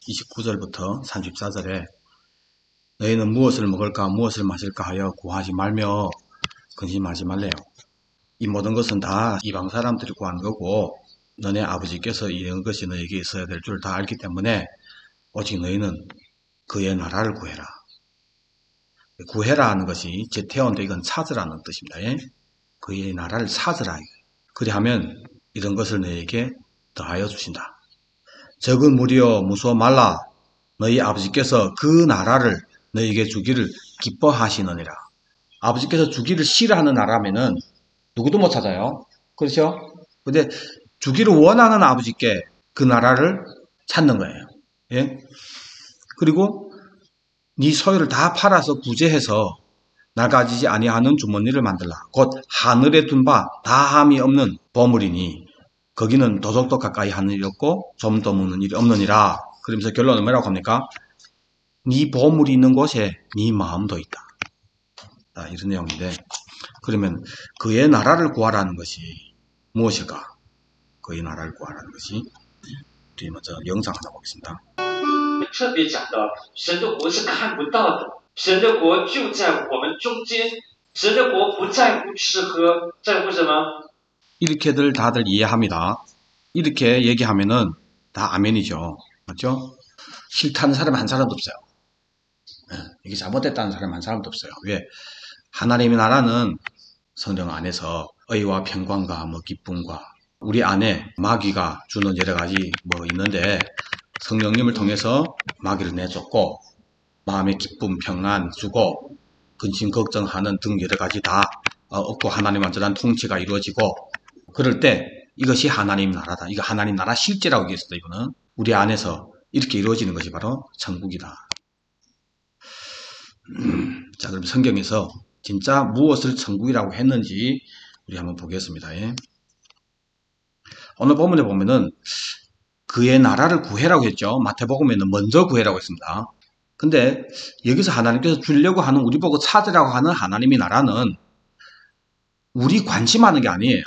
29절부터 34절에 너희는 무엇을 먹을까 무엇을 마실까 하여 구하지 말며 근심하지 말래요. 이 모든 것은 다 이방 사람들이 구하는 거고 너네 아버지께서 이런 것이 너에게 있어야 될 줄 다 알기 때문에 오직 너희는 그의 나라를 구해라. 구해라 하는 것이 제태어인데 이건 찾으라는 뜻입니다. 예? 그의 나라를 찾으라. 그리하면 이런 것을 너희에게 더하여 주신다. 적은 무리여 무서워 말라. 너희 아버지께서 그 나라를 너희에게 주기를 기뻐하시느니라. 아버지께서 주기를 싫어하는 나라면은 누구도 못 찾아요. 그렇죠? 근데 주기를 원하는 아버지께 그 나라를 찾는 거예요. 예? 그리고 네 소유를 다 팔아서 구제해서 나가지지 아니하는 주머니를 만들라. 곧 하늘에 둔 바 다함이 없는 보물이니 거기는 도둑도 가까이 하는 일이 없고 좀도 묻는 일이 없느니라. 그러면서 결론은 뭐라고 합니까? 네 보물이 있는 곳에 네 마음도 있다. 이런 내용인데, 그러면 그의 나라를 구하라는 것이 무엇일까? 그의 나라를 구하라는 것이, 우리 먼저 영상 하나 보겠습니다. 特别讲的神的国是看不到的，神的国就在我们中间，神的国不在乎吃喝，在乎什么？ 이렇게들 다들 이해합니다. 이렇게 얘기하면은 다 아멘이죠. 맞죠? 싫다는 사람 한 사람도 없어요. 이게 잘못됐다는 사람 한 사람도 없어요. 왜? 하나님의 나라는 성령 안에서 의와 평강과 기쁨과 우리 안에 마귀가 주는 여러 가지 있는데 성령님을 통해서 마귀를 내쫓고 마음의 기쁨, 평안 주고 근심, 걱정하는 등 여러 가지 다 없고 하나님 완전한 통치가 이루어지고 그럴 때 이것이 하나님 나라다. 이거 하나님 나라 실제라고 얘기했어요. 이거는 우리 안에서 이렇게 이루어지는 것이 바로 천국이다. 자, 그럼 성경에서 진짜 무엇을 천국이라고 했는지 우리 한번 보겠습니다. 예. 오늘 본문에 보면은 그의 나라를 구해라고 했죠. 마태복음에는 먼저 구해라고 했습니다. 근데 여기서 하나님께서 주려고 하는 우리 보고 찾으라고 하는 하나님의 나라는 우리 관심하는 게 아니에요.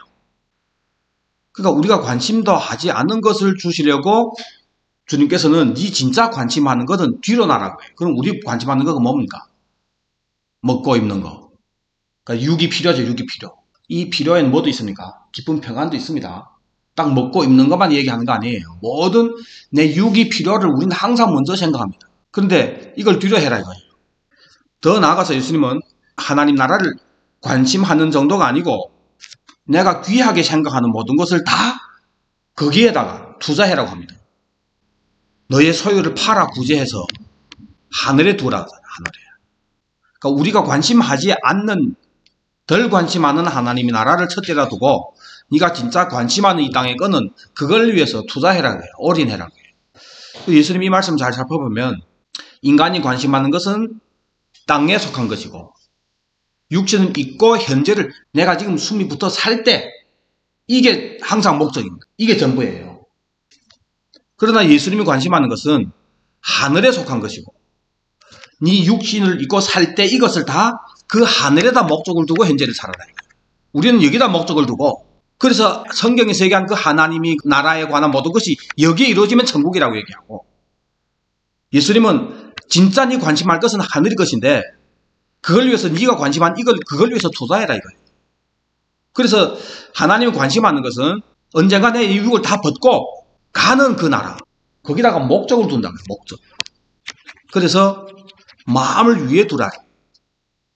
그러니까 우리가 관심도 하지 않은 것을 주시려고 주님께서는 네 진짜 관심하는 것은 뒤로 나라고 해요. 그럼 우리 관심하는 거가 뭡니까? 먹고 입는 거. 그러니까 육이 필요죠. 육이 필요. 이 필요에는 뭐도 있습니까? 기쁨 평안도 있습니다. 딱 먹고 입는 것만 얘기하는 거 아니에요. 모든 내 육이 필요를 우리는 항상 먼저 생각합니다. 그런데 이걸 뒤로 해라 이거예요. 더 나아가서 예수님은 하나님 나라를 관심하는 정도가 아니고 내가 귀하게 생각하는 모든 것을 다 거기에다가 투자해라고 합니다. 너의 소유를 팔아 구제해서 하늘에 두라. 하늘에. 그러니까 우리가 관심하지 않는 덜 관심하는 하나님의 나라를 첫째라 두고 네가 진짜 관심하는 이 땅의 거는 그걸 위해서 투자해라고 해요. 올인해라고 해요. 예수님이 이 말씀 잘 살펴보면 인간이 관심하는 것은 땅에 속한 것이고 육신은 있고 현재를 내가 지금 숨이 붙어 살 때 이게 항상 목적입니다. 이게 전부예요. 그러나 예수님이 관심하는 것은 하늘에 속한 것이고 네 육신을 입고 살 때 이것을 다 그 하늘에다 목적을 두고 현재를 살아라. 우리는 여기다 목적을 두고 그래서 성경에서 얘기한 그 하나님이 나라에 관한 모든 것이 여기에 이루어지면 천국이라고 얘기하고 예수님은 진짜 네 관심할 것은 하늘의 것인데 그걸 위해서 네가 관심한 이걸 그걸 위해서 투자해라 이거예요. 그래서 하나님이 관심하는 것은 언젠가 내 육을 다 벗고 가는 그 나라 거기다가 목적을 둔다고요. 목적. 그래서 마음을 위에 두라.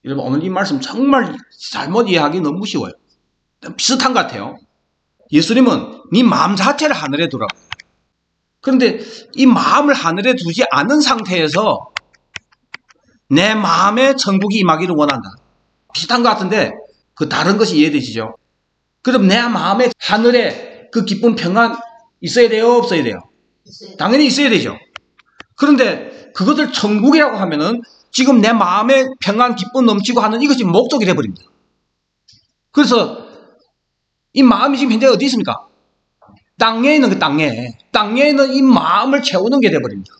여러분 오늘 이 말씀 정말 잘못 이해하기 너무 쉬워요. 비슷한 것 같아요. 예수님은 네 마음 자체를 하늘에 두라고. 그런데 이 마음을 하늘에 두지 않은 상태에서 내 마음에 천국이 임하기를 원한다. 비슷한 것 같은데 그 다른 것이 이해되시죠? 그럼 내 마음에 하늘에 그 기쁨 평안 있어야 돼요? 없어야 돼요? 당연히 있어야 되죠. 그런데 그것을 천국이라고 하면은 지금 내 마음에 평안 기쁨 넘치고 하는 이것이 목적이 돼버립니다. 그래서 이 마음이 지금 현재 어디 있습니까? 땅에 있는 그 땅에 있는 이 마음을 채우는 게 돼버립니다.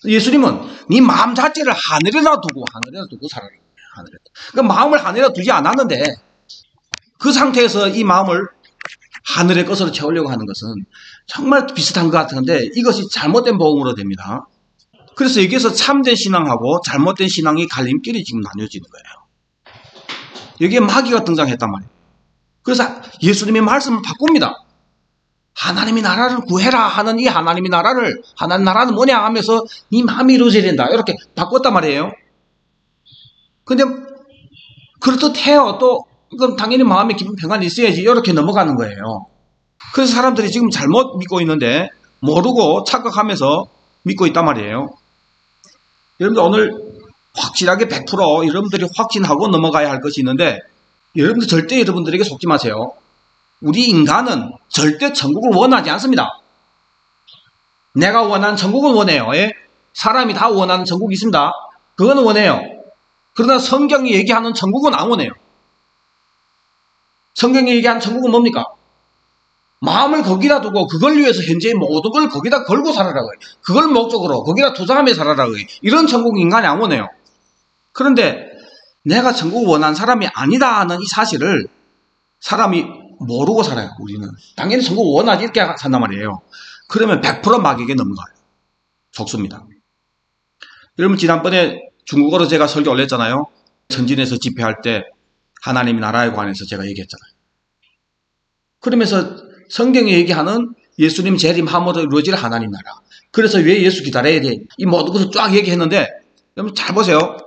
예수님은 네 마음 자체를 하늘에다 두고 살아라. 하늘에. 그러니까 마음을 하늘에다 두지 않았는데 그 상태에서 이 마음을 하늘의 것으로 채우려고 하는 것은 정말 비슷한 것 같은데 이것이 잘못된 복음으로 됩니다. 그래서 여기에서 참된 신앙하고 잘못된 신앙이 갈림길이 지금 나뉘어지는 거예요. 여기에 마귀가 등장했단 말이에요. 그래서 예수님의 말씀을 바꿉니다. 하나님의 나라를 구해라 하는 이 하나님의 나라를, 하나님 나라는 뭐냐 하면서 이 마음이 이루어져야 된다. 이렇게 바꿨단 말이에요. 근데 그렇듯 해요. 또 그럼 당연히 마음에 기쁜 평안이 있어야지. 이렇게 넘어가는 거예요. 그래서 사람들이 지금 잘못 믿고 있는데 모르고 착각하면서 믿고 있단 말이에요. 여러분들 오늘 확실하게 100% 여러분들이 확신하고 넘어가야 할 것이 있는데 여러분들 절대 여러분들에게 속지 마세요. 우리 인간은 절대 천국을 원하지 않습니다. 내가 원하는 천국은 원해요. 예? 사람이 다 원하는 천국이 있습니다. 그건 원해요. 그러나 성경이 얘기하는 천국은 안 원해요. 성경이 얘기하는 천국은 뭡니까? 마음을 거기다 두고 그걸 위해서 현재의 모든 걸 거기다 걸고 살아라고 해요. 그걸 목적으로 거기다 투자하며 살아라고 해요. 이런 천국 인간이 안 원해요. 그런데 내가 천국을 원하는 사람이 아니다 하는 이 사실을 사람이 모르고 살아요. 우리는 당연히 천국을 원하지 이렇게 산단 말이에요. 그러면 100% 마귀에게 넘어가요. 속수입니다. 여러분 지난번에 중국어로 제가 설교 올렸잖아요. 천진에서 집회할 때 하나님의 나라에 관해서 제가 얘기했잖아요. 그러면서 성경이 얘기하는 예수님 재림함으로 이루어질 하나님 나라. 그래서 왜 예수 기다려야 돼? 이 모든 것을 쫙 얘기했는데 여러분 잘 보세요.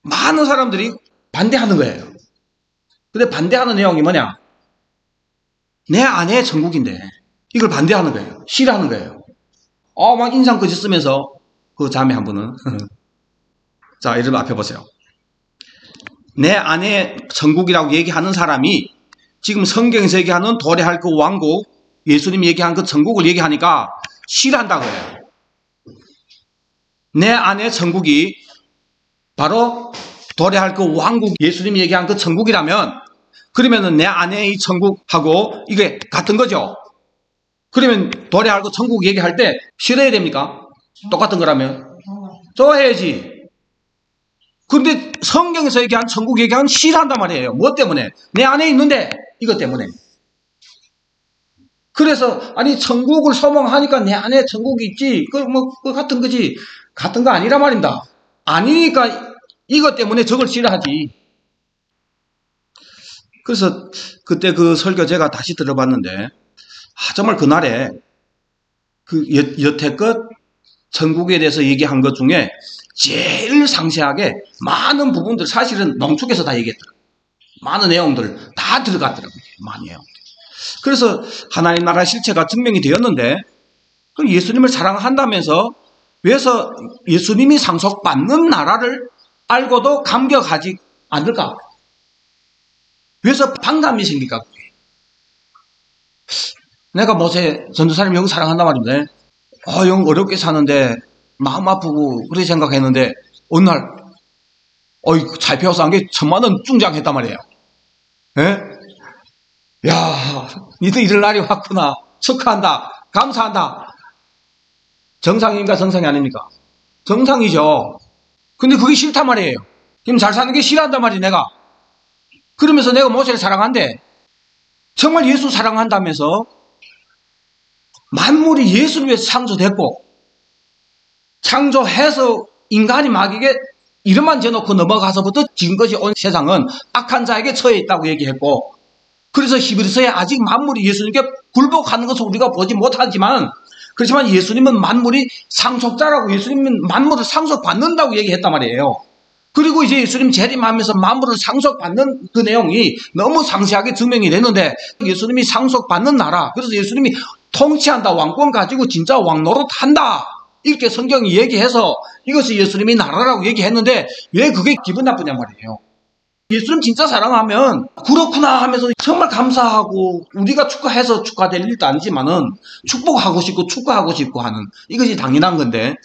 많은 사람들이 반대하는 거예요. 근데 반대하는 내용이 뭐냐? 내 안에 천국인데 이걸 반대하는 거예요. 싫어하는 거예요. 막 인상 거짓 쓰면서 그 자매 한 분은 자 여러분 앞에 보세요. 내 안에 천국이라고 얘기하는 사람이 지금 성경에서 얘기하는 도래할 그 왕국, 예수님이 얘기한 그 천국을 얘기하니까 싫어한다고 해요. 내 안에 천국이 바로 도래할 그 왕국, 예수님이 얘기한 그 천국이라면 그러면은 내 안에 이 천국하고 이게 같은 거죠. 그러면 도래할 그 천국 얘기할 때 싫어야 됩니까? 똑같은 거라면 좋아해야지. 근데 성경에서 얘기한 천국 얘기하면 싫어한단 말이에요. 뭐 때문에? 내 안에 있는데 이것 때문에. 그래서 아니 천국을 소망하니까 내 안에 천국이 있지. 그 같은 거지. 같은 거 아니란 말입니다. 아니니까 이것 때문에 저걸 싫어하지. 그래서 그때 그 설교 제가 다시 들어봤는데 정말 그날에 그 여태껏 천국에 대해서 얘기한 것 중에 제일 상세하게 많은 부분들 사실은 농축해서 다 얘기했더라고요. 많은 내용들 다 들어갔더라고요. 많은 내용들. 그래서 하나님 나라 실체가 증명이 되었는데 예수님을 사랑한다면서 왜서 예수님이 상속받는 나라를 알고도 감격하지 않을까? 왜서 반감이 생길까? 내가 모세 전도사님 영 사랑한단 말인데 영 어렵게 사는데 마음 아프고 그렇게 생각했는데 어느 날 잘 배워서 한 게 1000만원 중장했단 말이에요. 예? 야, 니들 이럴 날이 왔구나. 축하한다. 감사한다. 정상입니까? 정상이 아닙니까? 정상이죠. 근데 그게 싫단 말이에요. 지금 잘 사는 게 싫어한단 말이에요, 내가. 그러면서 내가 모세를 사랑한대. 정말 예수 사랑한다면서 만물이 예수를 위해서 창조됐고 창조해서 인간이 마귀에게 이름만 지어놓고 넘어가서부터 지금까지 온 세상은 악한 자에게 처해 있다고 얘기했고 그래서 히브리서에 아직 만물이 예수님께 굴복하는 것을 우리가 보지 못하지만 그렇지만 예수님은 만물이 상속자라고 예수님은 만물을 상속받는다고 얘기했단 말이에요. 그리고 이제 예수님 재림하면서 만물을 상속받는 그 내용이 너무 상세하게 증명이 됐는데 예수님이 상속받는 나라 그래서 예수님이 통치한다 왕권 가지고 진짜 왕 노릇한다 이렇게 성경이 얘기해서 이것이 예수님이 나라라고 얘기했는데 왜 그게 기분 나쁘냐 말이에요. 예수님 진짜 사랑하면 그렇구나 하면서 정말 감사하고 우리가 축하해서 축하될 일도 아니지만은 축복하고 싶고 축하하고 싶고 하는 이것이 당연한 건데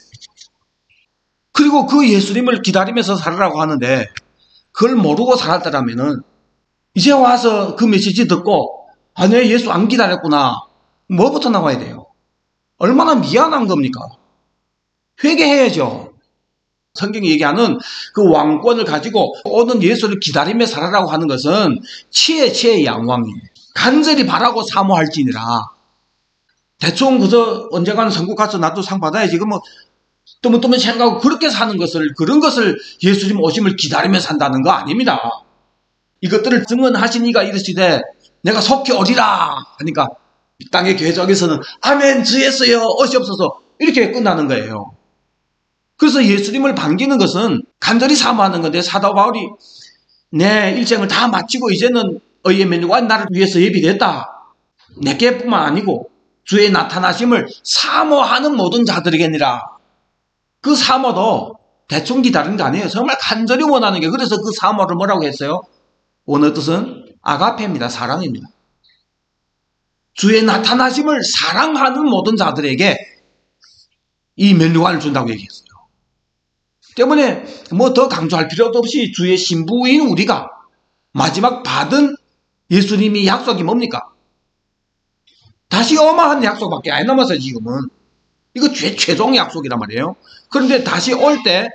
그리고 그 예수님을 기다리면서 살으라고 하는데 그걸 모르고 살았더라면은 이제 와서 그 메시지 듣고 내가 예수 안 기다렸구나 뭐부터 나와야 돼요? 얼마나 미안한 겁니까? 회개해야죠. 성경이 얘기하는 그 왕권을 가지고 오는 예수를 기다리며 살아라고 하는 것은 치의 양왕이에요. 간절히 바라고 사모할지니라. 대충 그저 언젠가는 천국 가서 나도 상 받아야지. 뭐 뜨문뜨문 생각하고 그렇게 사는 것을, 그런 것을 예수님 오심을 기다리며 산다는 거 아닙니다. 이것들을 증언하신 이가 이르시되 내가 속히 오리라 하니까 이 땅의 교회적에서는 아멘 주예수여 어시옵소서 이렇게 끝나는 거예요. 그래서 예수님을 반기는 것은 간절히 사모하는 건데, 사도 바울이 내 일생을 다 마치고 이제는 의의 면류관 나를 위해서 예비됐다. 내게뿐만 아니고 주의 나타나심을 사모하는 모든 자들에게니라. 그 사모도 대충 기다리는 게 아니에요. 정말 간절히 원하는 게. 그래서 그 사모를 뭐라고 했어요? 원어 뜻은 아가페입니다. 사랑입니다. 주의 나타나심을 사랑하는 모든 자들에게 이 면류관을 준다고 얘기했어요. 때문에 뭐 더 강조할 필요도 없이 주의 신부인 우리가 마지막 받은 예수님이 약속이 뭡니까? 다시 어마한 약속밖에 안 남았어요. 지금은 이거 최종 약속이란 말이에요. 그런데 다시 올 때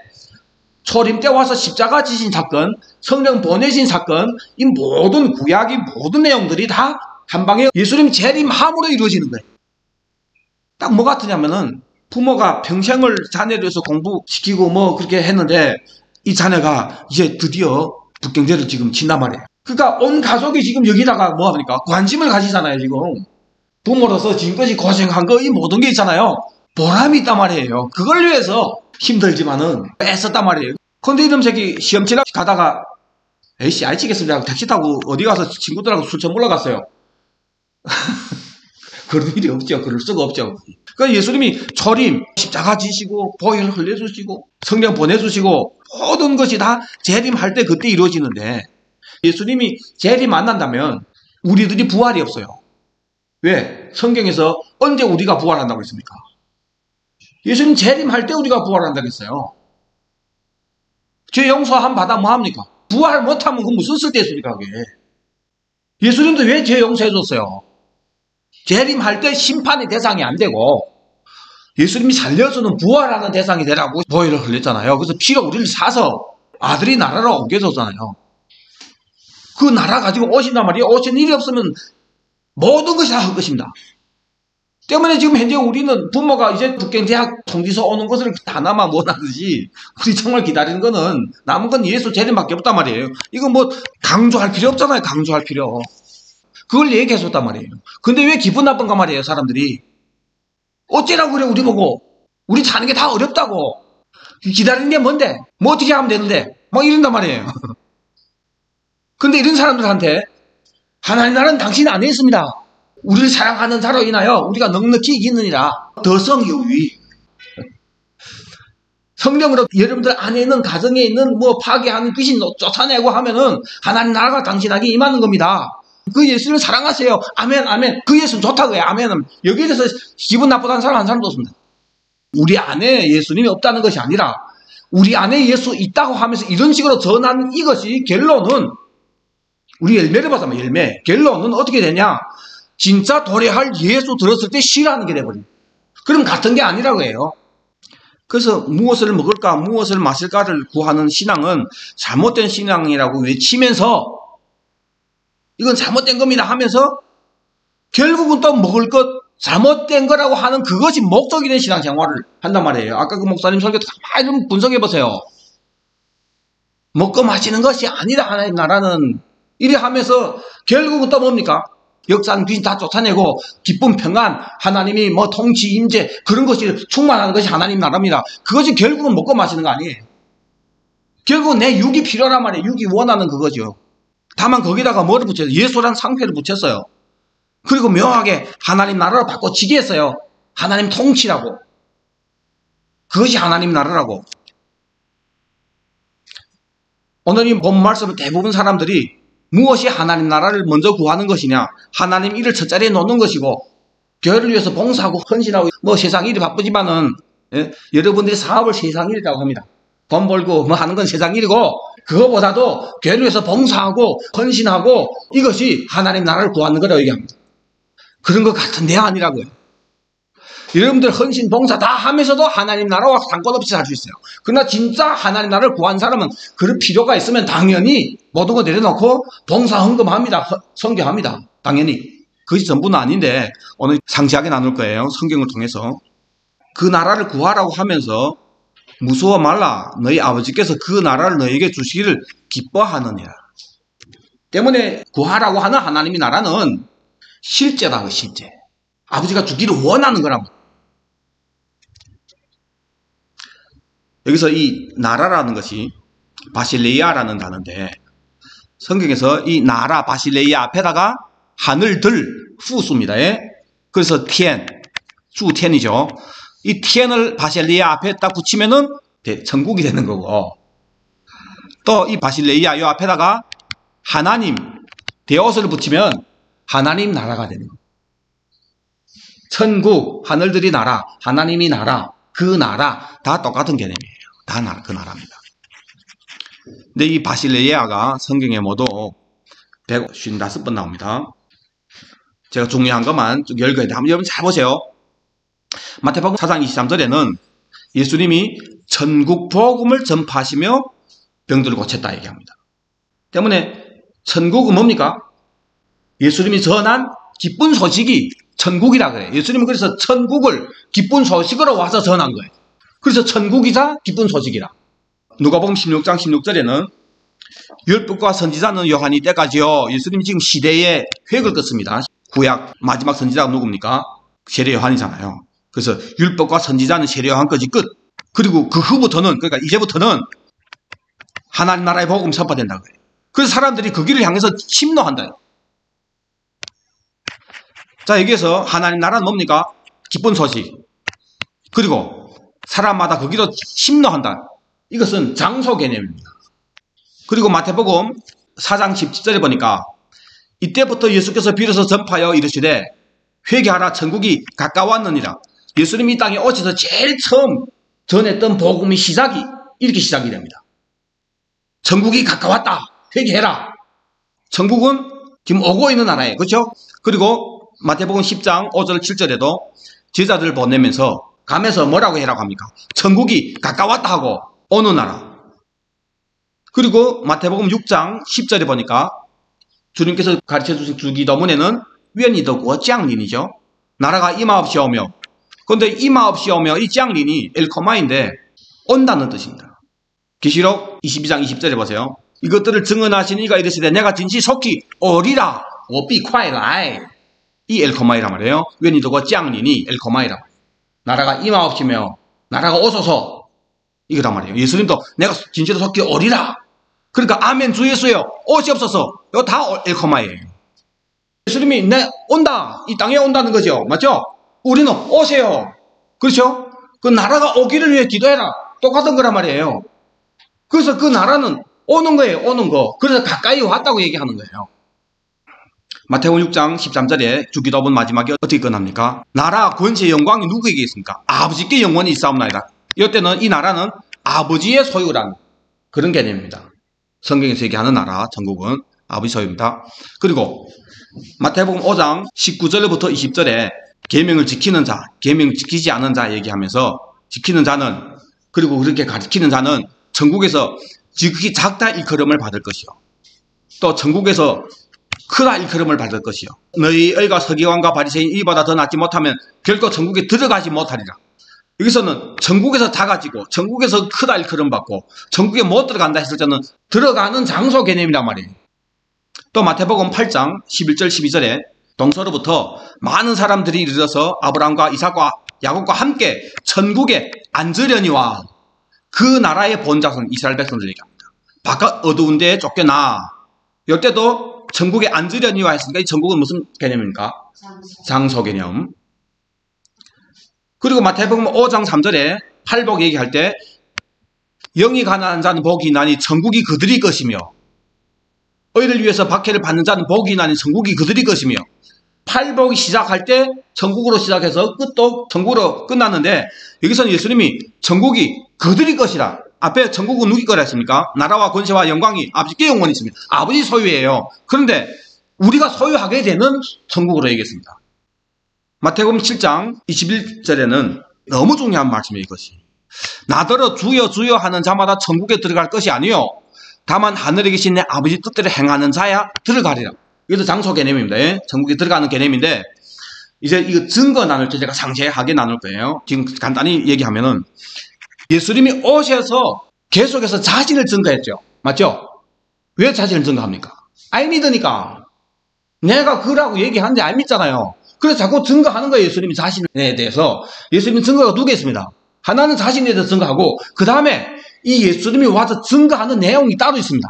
초림 때 와서 십자가 지신 사건, 성령 보내신 사건, 이 모든 구약의 모든 내용들이 다 한 방에 예수님 재림함으로 이루어지는 거예요. 딱 뭐 같으냐면은 부모가 평생을 자녀를 위해서 공부시키고 뭐 그렇게 했는데 이 자녀가 이제 드디어 북경제를 지금 친단 말이에요. 그러니까 온 가족이 지금 여기다가 뭐 합니까? 관심을 가지잖아요. 지금 부모로서 지금까지 고생한 거 이 모든 게 있잖아요. 보람이 있단 말이에요. 그걸 위해서 힘들지만은 애썼단 말이에요. 근데 이놈 새끼 시험 치러 가다가 에이씨 알치겠습니다 하고 택시 타고 어디 가서 친구들하고 술 처먹으러 갔어요. 그런 일이 없죠. 그럴 수가 없죠. 그러니까 예수님이 초림, 십자가 지시고 보혈 흘려주시고 성령 보내주시고 모든 것이 다 재림할 때 그때 이루어지는데, 예수님이 재림 안 난다면 우리들이 부활이 없어요. 왜? 성경에서 언제 우리가 부활한다고 했습니까? 예수님 재림할 때 우리가 부활한다고 했어요. 죄 용서함 받아 뭐 합니까? 부활 못하면 그 무슨 쓸데있습니까 그게? 예수님도 왜 죄 용서해줬어요? 재림할 때 심판의 대상이 안 되고 예수님이 살려주는 부활하는 대상이 되라고 보혈을 흘렸잖아요. 그래서 피로 우리를 사서 아들이 나라로 옮겨줬잖아요. 그 나라 가지고 오신단 말이에요. 오신 일이 없으면 모든 것이 다 헛것입니다. 때문에 지금 현재 우리는 부모가 이제 북경대학 통지서 오는 것을 다나마 못하듯이 우리 정말 기다리는 거는 남은 건 예수 재림밖에 없단 말이에요. 이거 뭐 강조할 필요 없잖아요. 강조할 필요. 그걸 얘기해줬단 말이에요. 근데 왜 기분 나쁜가 말이에요. 사람들이. 어째라고 그래 우리 보고. 우리 사는 게 다 어렵다고. 기다리는 게 뭔데? 뭐 어떻게 하면 되는데? 막 이런단 말이에요. 근데 이런 사람들한테 하나님 나라는 당신 안에 있습니다. 우리를 사랑하는 자로 인하여 우리가 넉넉히 이기느니라. 더성유위. 성령으로 여러분들 안에 있는 가정에 있는 뭐 파괴하는 귀신 쫓아내고 하면은 하나님 나라가 당신에게 임하는 겁니다. 그 예수를 사랑하세요. 아멘, 아멘. 그 예수는 좋다고요. 아멘은. 여기에 대해서 기분 나쁘다는 사람 한 사람도 없습니다. 우리 안에 예수님이 없다는 것이 아니라 우리 안에 예수 있다고 하면서 이런 식으로 전하는 이것이 결론은, 우리 열매를 봐서 열매. 결론은 어떻게 되냐? 진짜 도래할 예수 들었을 때 싫어하는 게 돼버려요. 그럼 같은 게 아니라고 해요. 그래서 무엇을 먹을까, 무엇을 마실까를 구하는 신앙은 잘못된 신앙이라고 외치면서 이건 잘못된 겁니다 하면서 결국은 또 먹을 것 잘못된 거라고 하는 그것이 목적이 된 신앙생활을 한단 말이에요. 아까 그 목사님 설교도 가만히 좀 분석해 보세요. 먹고 마시는 것이 아니다 하나님 나라는. 이래 하면서 결국은 또 뭡니까? 역사는 귀신 다 쫓아내고 기쁨 평안 하나님이 뭐 통치 임재 그런 것이 충만하는 것이 하나님 나라입니다. 그것이 결국은 먹고 마시는 거 아니에요. 결국은 내 육이 필요란 말이에요. 육이 원하는 그거죠. 다만 거기다가 뭐를 붙였어요? 예수란 상표를 붙였어요. 그리고 묘하게 하나님 나라로 바꿔치기 했어요. 하나님 통치라고. 그것이 하나님 나라라고. 오늘 이 본 말씀은 대부분 사람들이 무엇이 하나님 나라를 먼저 구하는 것이냐, 하나님 일을 첫자리에 놓는 것이고, 교회를 위해서 봉사하고 헌신하고 뭐 세상 일이 바쁘지만은 여러분들이 사업을 세상 일이라고 합니다. 돈 벌고 뭐 하는 건 세상 일이고, 그거보다도 교회를 위해서 봉사하고 헌신하고 이것이 하나님 나라를 구하는 거라고 얘기합니다. 그런 것 같은데 아니라고요. 여러분들 헌신 봉사 다 하면서도 하나님 나라와 상관없이 살 수 있어요. 그러나 진짜 하나님 나라를 구한 사람은 그럴 필요가 있으면 당연히 모든 거 내려놓고 봉사 헌금합니다. 선교합니다. 당연히. 그것이 전부는 아닌데 오늘 상세하게 나눌 거예요. 성경을 통해서. 그 나라를 구하라고 하면서 무서워 말라. 너희 아버지께서 그 나라를 너희에게 주시기를 기뻐하느니라. 때문에 구하라고 하는 하나님의 나라는 실제다. 실제. 아버지가 주기를 원하는 거란 말이에요. 여기서 이 나라라는 것이 바실레이아라는 단어인데 성경에서 이 나라 바실레이아 앞에다가 하늘들 후수입니다. 그래서 티엔, 주텐이죠. 이 티엔을 바실레이아 앞에 딱 붙이면은 천국이 되는 거고, 또 이 바실레이아 요 앞에다가 하나님, 데오스를 붙이면 하나님 나라가 되는 거예요. 천국, 하늘들이 나라, 하나님이 나라, 그 나라 다 똑같은 개념이에요. 다 나라, 그 나라입니다. 근데 이 바실레이아가 성경에 모두 155번 나옵니다. 제가 중요한 것만 쭉 열거해야 돼. 한번 여러분 잘 보세요. 마태복음 4장 23절에는 예수님이 천국 복음을 전파하시며 병들을 고쳤다 얘기합니다. 때문에 천국은 뭡니까? 예수님이 전한 기쁜 소식이 천국이라 그래요. 예수님은 그래서 천국을 기쁜 소식으로 와서 전한 거예요. 그래서 천국이자 기쁜 소식이라. 누가복음 16장 16절에는 율법과 선지자는 요한이 때까지요. 예수님이 지금 시대에 획을 긋습니다. 구약 마지막 선지자가 누굽니까? 세례 요한이잖아요. 그래서 율법과 선지자는 세례 요한까지 끝. 그리고 그 후부터는, 그러니까 이제부터는 하나님 나라의 복음 선포된다고 해요. 그래서 사람들이 그 길을 향해서 침노한다. 자, 여기에서 하나님 나라는 뭡니까? 기쁜 소식. 그리고 사람마다 거기로 침노한다. 이것은 장소 개념입니다. 그리고 마태복음 4장 17절에 보니까 이때부터 예수께서 비로소 전파하여 이르시되 회개하라 천국이 가까웠느니라. 예수님이 이 땅에 오셔서 제일 처음 전했던 복음의 시작이 이렇게 시작이 됩니다. 천국이 가까웠다. 회개해라. 천국은 지금 오고 있는 나라예요. 그렇죠? 그리고 마태복음 10장 5절 7절에도 제자들을 보내면서 가면서 뭐라고 해라고 합니까? 천국이 가까웠다 하고 오는 나라. 그리고 마태복음 6장 10절에 보니까 주님께서 가르쳐 주신 주기도문에는 위엔이더고 짱린이죠. 나라가 임하옵시오며. 그런데 임하옵시오며 이 짱린이 엘코마인데 온다는 뜻입니다. 계시록 22장 20절에 보세요. 이것들을 증언하시니 이가 이르시되 내가 진시 속히 오리라. 오비 콰이라이. 이 엘코마이란 말이에요. 위엔이더고 짱린이 엘코마이란 말이에요. 나라가 임하옵시며 나라가 오소서. 이거란 말이에요. 예수님도 내가 진실로 속히 오리라. 그러니까 아멘 주 예수여 오시옵소서. 이거 다 엘코마이에요. 예수님이 내 온다. 이 땅에 온다는 거죠. 맞죠? 우리는 오세요. 그렇죠? 그 나라가 오기를 위해 기도해라. 똑같은 거란 말이에요. 그래서 그 나라는 오는 거예요. 오는 거. 그래서 가까이 왔다고 얘기하는 거예요. 마태복음 6장 13절에 주기도문 마지막에 어떻게 끝납니까? 나라 권세 영광이 누구에게 있습니까? 아버지께 영원히 있사옵나이다. 이때는 이 나라는 아버지의 소유라는 그런 개념입니다. 성경에서 얘기하는 나라, 천국은 아버지 소유입니다. 그리고 마태복음 5장 19절부터 20절에 계명을 지키는 자, 계명을 지키지 않은 자 얘기하면서 지키는 자는, 그리고 그렇게 가르치는 자는 천국에서 지극히 작다 일컬음을 받을 것이요. 또 천국에서 크다 일컬음을 받을 것이요. 너희 의가 서기관과 바리새인 이보다 더 낫지 못하면 결코 천국에 들어가지 못하리라. 여기서는 천국에서 작아지고 천국에서 크다 일컬음 받고 천국에 못 들어간다 했을 때는 들어가는 장소 개념이란 말이에요. 또 마태복음 8장 11절 12절에 동서로부터 많은 사람들이 이르러서 아브라함과 이삭과 야곱과 함께 천국에 앉으려니와 그 나라의 본자손 이스라엘 백성들 얘기합니다. 바깥 어두운 데에 쫓겨나. 이때도 천국에 앉으려니와 했으니까 이 천국은 무슨 개념입니까? 장소 개념. 그리고 마태복음 5장 3절에 팔복 얘기할 때 영이 가난한 자는 복이 있나니 천국이 그들이 것이며 의를 위해서 박해를 받는 자는 복이 있나니 천국이 그들이 것이며 팔복이 시작할 때 천국으로 시작해서 끝도 천국으로 끝났는데 여기서는 예수님이 천국이 그들이 것이라. 앞에 천국은 누구 거라 했습니까? 나라와 권세와 영광이 아버지께 영원히 있습니다. 아버지 소유예요. 그런데 우리가 소유하게 되는 천국으로 얘기했습니다. 마태복음 7장 21절에는 너무 중요한 말씀이에요. 이것이 나더러 주여 주여 하는 자마다 천국에 들어갈 것이 아니요 다만 하늘에 계신 내 아버지 뜻대로 행하는 자야 들어가리라. 이것도 장소 개념입니다. 예? 천국에 들어가는 개념인데, 이제 이거 증거 나눌 때 제가 상세하게 나눌 거예요. 지금 간단히 얘기하면은, 예수님이 오셔서 계속해서 자신을 증거했죠. 맞죠? 왜 자신을 증거합니까? 안 믿으니까. 내가 그라고 얘기하는데 안 믿잖아요. 그래서 자꾸 증거하는 거예요. 예수님이 자신에 대해서. 예수님은 증거가 두 개 있습니다. 하나는 자신에 대해서 증거하고, 그 다음에 이 예수님이 와서 증거하는 내용이 따로 있습니다.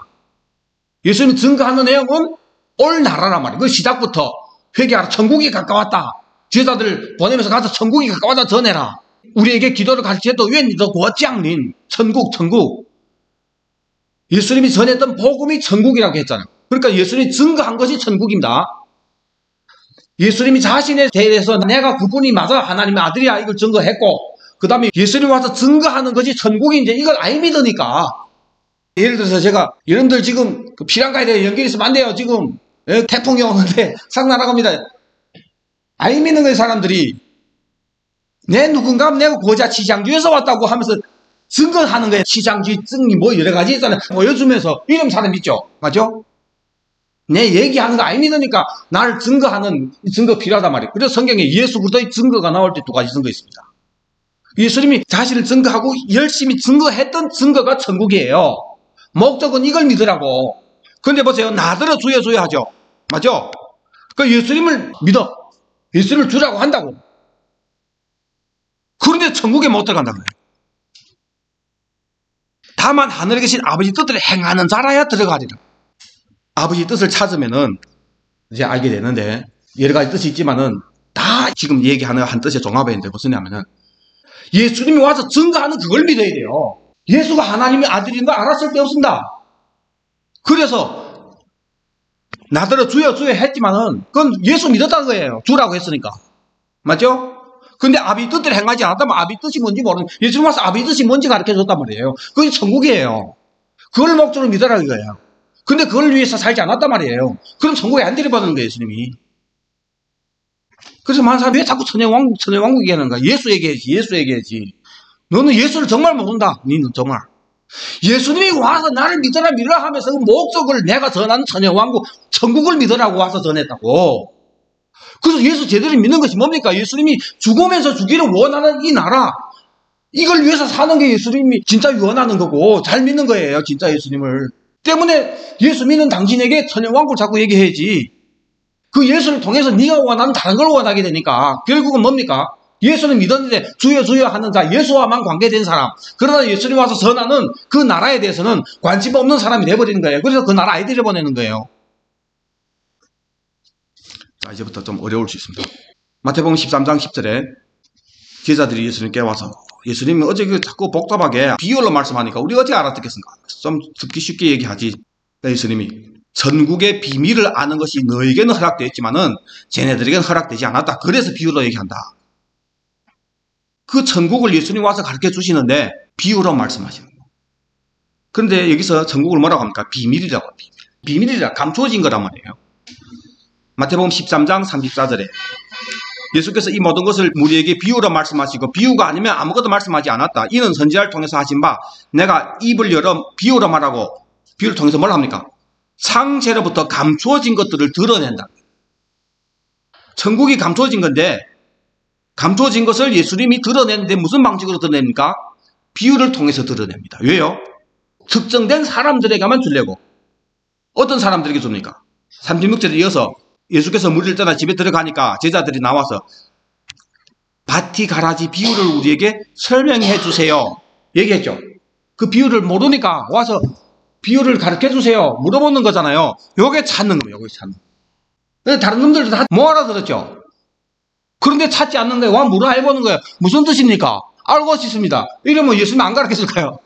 예수님이 증거하는 내용은 올 나라란 말이에요. 그 시작부터 회개하라. 천국이 가까웠다. 제자들 보내면서 가서 천국이 가까웠다 전해라. 우리에게 기도를 가르치도 웬 너 고장린 천국. 예수님이 전했던 복음이 천국이라고 했잖아요. 그러니까 예수님이 증거한 것이 천국입니다. 예수님이 자신에 대해서 내가 그분이 맞아 하나님의 아들이야 이걸 증거했고, 그 다음에 예수님이 와서 증거하는 것이 천국인지 이걸 안 믿으니까. 예를 들어서 제가 여러분들 지금 그 피난가에 대해 연결이 있으면 안 돼요. 지금 태풍이 오는데 싹 날아갑니다. 안 믿는 거예요. 사람들이. 내 누군가 내가 고자 치장주에서 왔다고 하면서 증거하는 거예요. 치장주의 증이 뭐 여러 가지 있잖아요. 보여주면서 이런 사람 있죠. 맞죠? 내 얘기하는 거 안 믿으니까 나를 증거하는 증거 필요하단 말이에요. 그래서 성경에 예수 그리스도의 증거가 나올 때 두 가지 증거 있습니다. 예수님이 자신을 증거하고 열심히 증거했던 증거가 천국이에요. 목적은 이걸 믿으라고. 근데 보세요. 나더러 주여 하죠. 맞죠? 그 예수님을 믿어. 예수님을 주라고 한다고. 그런데 천국에 못 들어간다는 거예요. 다만 하늘에 계신 아버지 뜻을 행하는 자라야 들어가리라. 아버지 뜻을 찾으면은 이제 알게 되는데, 여러 가지 뜻이 있지만은 다 지금 얘기하는 한 뜻의 종합에 있는데 무엇이냐면은, 예수님이 와서 증거하는 그걸 믿어야 돼요. 예수가 하나님의 아들인 거 알았을 때 없습니다. 그래서 나더러 주여 했지만은 그건 예수 믿었다는 거예요. 주라고 했으니까. 맞죠? 근데 아비 뜻대로 행하지 않았다면 아비 뜻이 뭔지 모르는, 예수님 와서 아비 뜻이 뭔지 가르쳐 줬단 말이에요. 그게 천국이에요. 그걸 목적으로 믿어라 이거예요. 근데 그걸 위해서 살지 않았단 말이에요. 그럼 천국에 안 들여받는 거예요, 예수님이. 그래서 많은 사람이 왜 자꾸 천혜왕국 얘기하는 거야? 예수 얘기해야지. 너는 예수를 정말 모른다. 너는 정말. 예수님이 와서 나를 믿어라 하면서 그 목적을 내가 전하는 천혜왕국, 천국을 믿으라고 와서 전했다고. 그래서 예수 제대로 믿는 것이 뭡니까? 예수님이 죽으면서 주기를 원하는 이 나라, 이걸 위해서 사는 게 예수님이 진짜 원하는 거고 잘 믿는 거예요. 진짜 예수님을. 때문에 예수 믿는 당신에게 천혜왕국을 자꾸 얘기해야지. 그 예수를 통해서 네가 원하는 다른 걸 원하게 되니까 결국은 뭡니까? 예수는 믿었는데 주여 하는 자, 예수와만 관계된 사람. 그러나 예수님 와서 전하는 그 나라에 대해서는 관심 없는 사람이 돼버리는 거예요. 그래서 그 나라 아이들을 보내는 거예요. 자, 이제부터 좀 어려울 수 있습니다. 마태복음 13장 10절에 제자들이 예수님께 와서, 예수님이 어제 자꾸 복잡하게 비유로 말씀하니까 우리 어떻게 알아듣겠습니까? 좀 듣기 쉽게 얘기하지. 예수님이 천국의 비밀을 아는 것이 너에게는 허락되어 있지만은 쟤네들에게는 허락되지 않았다. 그래서 비유로 얘기한다. 그 천국을 예수님 와서 가르쳐 주시는데 비유로 말씀하시는 거예요. 그런데 여기서 천국을 뭐라고 합니까? 비밀이라고 합니다. 비밀이라 감추어진 거란 말이에요. 마태복음 13장 34절에 예수께서 이 모든 것을 우리에게 비유로 말씀하시고, 비유가 아니면 아무것도 말씀하지 않았다. 이는 선지자를 통해서 하신 바, 내가 입을 열어 비유로 말하고, 비유를 통해서 뭘 합니까? 창세로부터 감추어진 것들을 드러낸다. 천국이 감추어진 건데, 감추어진 것을 예수님이 드러내는데 무슨 방식으로 드러냅니까? 비유를 통해서 드러냅니다. 왜요? 특정된 사람들에게만 주려고. 어떤 사람들에게 줍니까? 36절에 이어서 예수께서 무리를 떠나 집에 들어가니까 제자들이 나와서 밭이 가라지 비유를 우리에게 설명해 주세요. 얘기했죠. 그 비유를 모르니까 와서 비유를 가르쳐 주세요. 물어보는 거잖아요. 요게 찾는 거예요. 요게 찾는 거예요. 다른 놈들도 다 뭐 알아들었죠. 그런데 찾지 않는 거예요. 와 물어보는 거예요. 무슨 뜻입니까? 알고 싶습니다. 이러면 예수님 안 가르쳐 줄까요?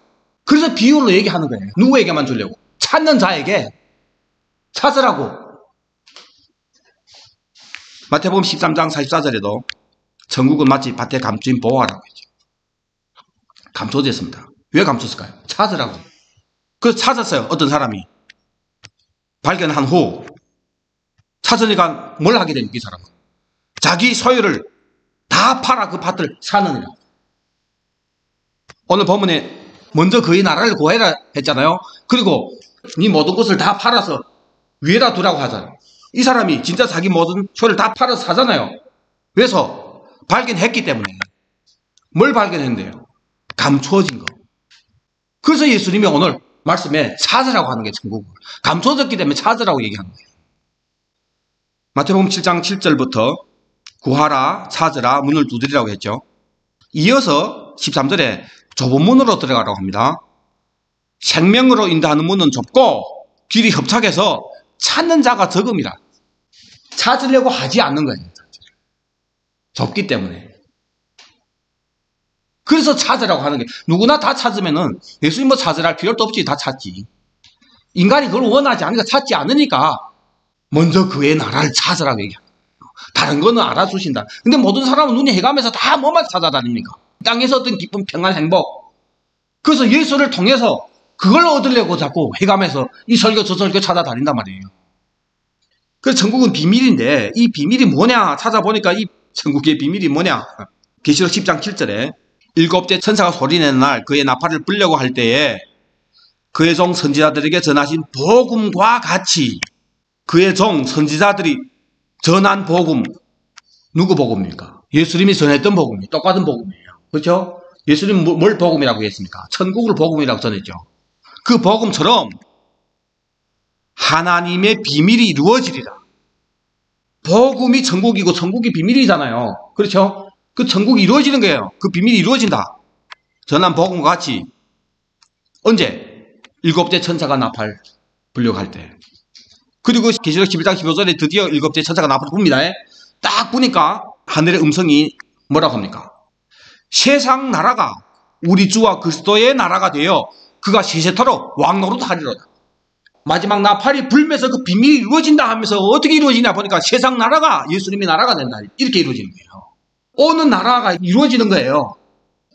그래서 비유로 얘기하는 거예요. 누구에게만 주려고? 찾는 자에게 찾으라고. 마태복음 13장 44절에도 천국은 마치 밭에 감추인 보화라고 했죠. 감춰졌습니다. 왜 감췄을까요? 찾으라고. 그래서 찾았어요. 어떤 사람이. 발견한 후 찾으니까 뭘 하게 됩니까? 이 사람은. 자기 소유를 다 팔아 그 밭을 사느니라. 오늘 본문에 먼저 그의 나라를 구해라 했잖아요. 그리고 네 모든 것을 다 팔아서 위에다 두라고 하잖아요. 이 사람이 진짜 자기 모든 소유를 다 팔아서 사잖아요. 그래서 발견했기 때문에. 뭘 발견했는데요? 감추어진 거. 그래서 예수님이 오늘 말씀에 찾으라고 하는 게 천국을. 감춰졌기 때문에 찾으라고 얘기하는 거예요. 마태복음 7장 7절부터 구하라, 찾으라, 문을 두드리라고 했죠. 이어서 13절에 좁은 문으로 들어가라고 합니다. 생명으로 인도하는 문은 좁고 길이 협착해서 찾는 자가 적음이라. 찾으려고 하지 않는 거예요. 좁기 때문에. 그래서 찾으라고 하는 게, 누구나 다 찾으면은 예수님 뭐 찾으라 할 필요도 없지. 다 찾지. 인간이 그걸 원하지 않으니까 찾지 않으니까 먼저 그의 나라를 찾으라고 얘기합니다. 다른 거는 알아주신다. 근데 모든 사람은 눈이 해감해서 다 뭐만 찾아다닙니까? 땅에서 어떤 기쁨, 평안, 행복. 그래서 예수를 통해서 그걸 얻으려고 자꾸 해감해서 이 설교 저 설교 찾아다닌단 말이에요. 그래서 천국은 비밀인데 이 비밀이 뭐냐 찾아보니까 이 천국의 비밀이 뭐냐. 계시록 10장 7절에 일곱째 천사가 소리내는 날 그의 나팔을 불려고 할 때에 그의 종 선지자들에게 전하신 복음과 같이 그의 종 선지자들이 전한 복음, 누구 복음입니까? 예수님이 전했던 복음이 똑같은 복음이에요. 그렇죠? 예수님 뭘 복음이라고 했습니까? 천국을 복음이라고 전했죠. 그 복음처럼 하나님의 비밀이 이루어지리라. 복음이 천국이고 천국이 비밀이잖아요. 그렇죠? 그 천국이 이루어지는 거예요. 그 비밀이 이루어진다. 전한 복음과 같이. 언제? 일곱째 천사가 나팔 불려고 할 때. 그리고 계시록 11장 15절에 드디어 일곱째 천사가 나팔을 붑니다. 딱 보니까 하늘의 음성이 뭐라고 합니까? 세상 나라가 우리 주와 그리스도의 나라가 되어 그가 세세토록 왕노릇하리로다. 마지막 나팔이 불면서 그 비밀이 이루어진다 하면서 어떻게 이루어지냐 보니까 세상 나라가 예수님의 나라가 된다. 이렇게 이루어지는 거예요. 어느 나라가 이루어지는 거예요.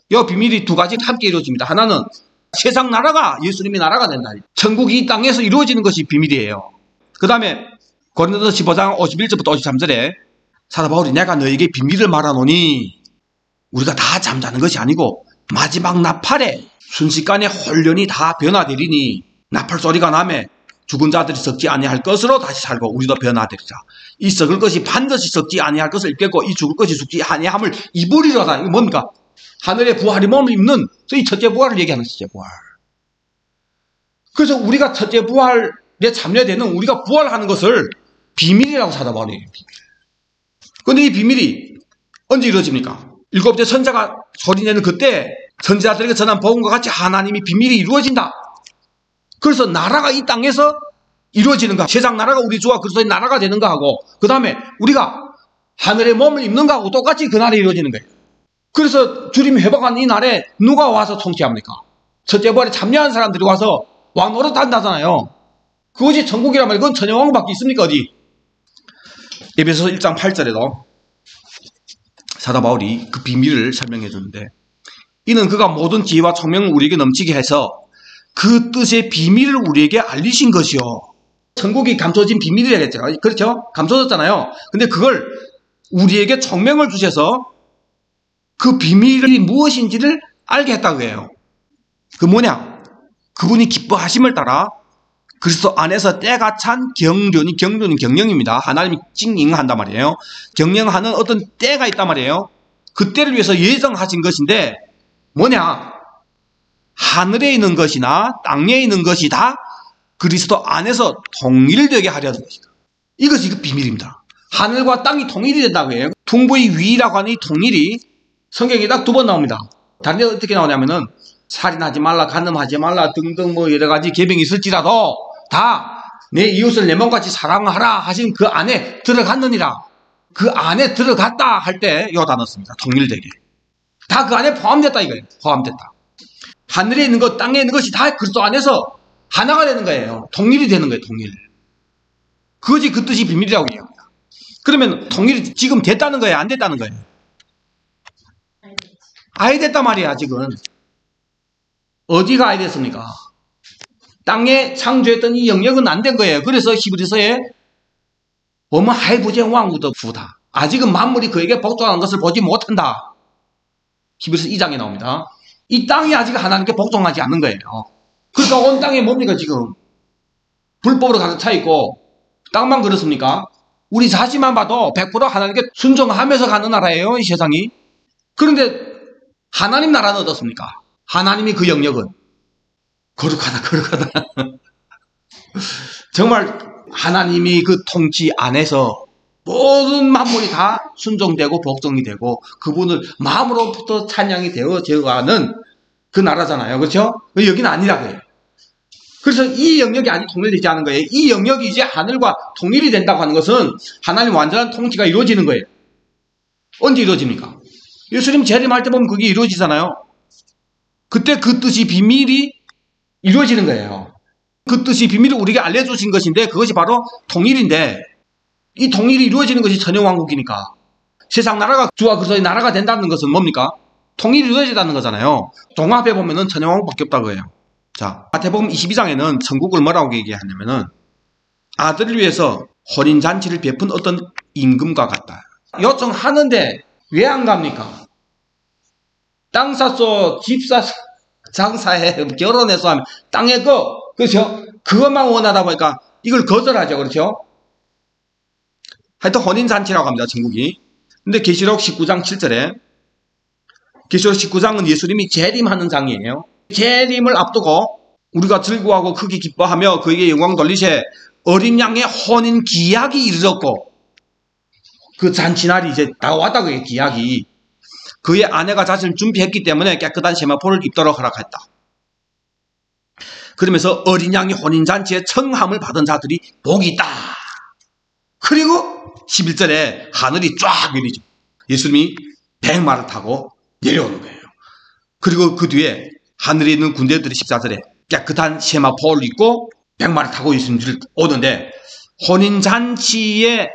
이 비밀이 두 가지 함께 이루어집니다. 하나는 세상 나라가 예수님의 나라가 된다. 천국이 이 땅에서 이루어지는 것이 비밀이에요. 그 다음에 고린도서 15장 51절부터 53절에 사도 바울이 내가 너에게 비밀을 말하노니 우리가 다 잠자는 것이 아니고 마지막 나팔에 순식간에 혼련이 다 변화되리니 나팔 소리가 나매 죽은 자들이 썩지 아니할 것으로 다시 살고 우리도 변화되리라. 이 썩을 것이 반드시 썩지 아니할 것을 입겠고 이 죽을 것이 죽지 아니함을 입으리로다. 이거 뭡니까? 하늘의 부활이 몸을 입는 이 첫째 부활을 얘기하는 첫째 부활. 그래서 우리가 첫째 부활에 참여되는 우리가 부활하는 것을 비밀이라고 찾아봐요. 그런데 이 비밀이 언제 이루어집니까? 일곱째 천사가 소리내는 그때 선지자들에게 전한 복음과 같이 하나님이 비밀이 이루어진다. 그래서 나라가 이 땅에서 이루어지는가, 세상 나라가 우리 주와 그리스도의 나라가 되는가 하고, 그 다음에 우리가 하늘의 몸을 입는가 하고 똑같이 그날에 이루어지는 거예요. 그래서 주님이 회복한 이 날에 누가 와서 통치합니까? 첫째 부활에 참여한 사람들이 와서 왕 노릇 한다잖아요. 그것이 천국이란 말이에요. 그건 천여왕국밖에 있습니까? 어디? 에베소서 1장 8절에도 사도 바울이 그 비밀을 설명해 주는데, 이는 그가 모든 지혜와 총명을 우리에게 넘치게 해서 그 뜻의 비밀을 우리에게 알리신 것이요. 천국이 감춰진 비밀이라겠죠. 그렇죠? 감춰졌잖아요. 근데 그걸 우리에게 총명을 주셔서 그 비밀이 무엇인지를 알게 했다고 해요. 그 뭐냐? 그분이 기뻐하심을 따라 그리스도 안에서 때가 찬 경륜이 경영입니다. 하나님이 찡잉한단 말이에요. 경영하는 어떤 때가 있단 말이에요. 그 때를 위해서 예정하신 것인데 뭐냐? 하늘에 있는 것이나 땅에 있는 것이 다 그리스도 안에서 통일되게 하려는 것이다. 이것이 그 비밀입니다. 하늘과 땅이 통일이 된다고 해요. 둥부의 위라고 하는 이 통일이 성경에 딱 두 번 나옵니다. 다른 데 어떻게 나오냐면은 살인하지 말라, 간음하지 말라 등등 뭐 여러 가지 계명이 있을지라도 다 내 이웃을 내 몸같이 사랑하라 하신 그 안에 들어갔느니라. 그 안에 들어갔다 할 때 요 단어 씁니다. 통일되게. 다 그 안에 포함됐다 이거예요. 포함됐다. 하늘에 있는 것, 땅에 있는 것이 다 그리스도 안에서 하나가 되는 거예요. 통일이 되는 거예요. 통일. 그것이 그 뜻이 비밀이라고 얘기합니다. 그러면 통일이 지금 됐다는 거예요? 안 됐다는 거예요? 아예 됐단 말이야. 지금 어디가 아예 됐습니까? 땅에 창조했던 이 영역은 안 된 거예요. 그래서 히브리서에 보면 하이부쟁 왕우도 부다. 아직은 만물이 그에게 복종하는 것을 보지 못한다. 히브리서 2장에 나옵니다. 이 땅이 아직 하나님께 복종하지 않는 거예요. 그러니까 온 땅에 뭡니까 지금? 불법으로 가득 차 있고 땅만 그렇습니까? 우리 자신만 봐도 100% 하나님께 순종하면서 가는 나라예요, 이 세상이. 그런데 하나님 나라는 어떻습니까? 하나님이 그 영역은 거룩하다. 정말 하나님이 그 통치 안에서 모든 만물이 다 순종되고 복종이 되고 그분을 마음으로부터 찬양이 되어져가는 그 나라잖아요. 그렇죠? 여기는 아니라고요. 그래서 이 영역이 아직 통일되지 않은 거예요. 이 영역이 이제 하늘과 통일이 된다고 하는 것은 하나님 완전한 통치가 이루어지는 거예요. 언제 이루어집니까? 예수님 재림할 때 보면 그게 이루어지잖아요. 그때 그 뜻이 비밀이 이루어지는 거예요. 그 뜻이 비밀을 우리에게 알려주신 것인데 그것이 바로 통일인데 이 통일이 이루어지는 것이 천영왕국이니까 세상 나라가 주와 그리스도의 나라가 된다는 것은 뭡니까? 통일이 이루어진다는 거잖아요. 종합해 보면은 천영왕국밖에 없다고 해요. 자, 마태복음 22장에는 천국을 뭐라고 얘기하냐면은 아들을 위해서 혼인잔치를 베푼 어떤 임금과 같다. 요청하는데 왜 안 갑니까? 땅 샀어, 집 샀어, 장사해, 결혼해서 하면 땅에 거, 그렇죠? 그것만 원하다 보니까 이걸 거절하죠, 그렇죠? 하여튼 혼인잔치라고 합니다, 천국이. 근데 계시록 19장 7절에 계시록 19장은 예수님이 재림하는 장이에요. 재림을 앞두고 우리가 즐거워하고 크게 기뻐하며 그에게 영광 돌리세 어린 양의 혼인 기약이 이르렀고 그 잔치날이 이제 다가왔다. 그게 기약이 그의 아내가 자신을 준비했기 때문에 깨끗한 세마포를 입도록 허락했다. 그러면서 어린 양이 혼인잔치에 청함을 받은 자들이 복이 있다. 그리고 11절에 하늘이 쫙 열리죠. 예수님이 백마를 타고 내려오는 거예요. 그리고 그 뒤에 하늘에 있는 군대들이 14절에 깨끗한 세마포를 입고 백마를 타고 예수님을 오는데 혼인잔치에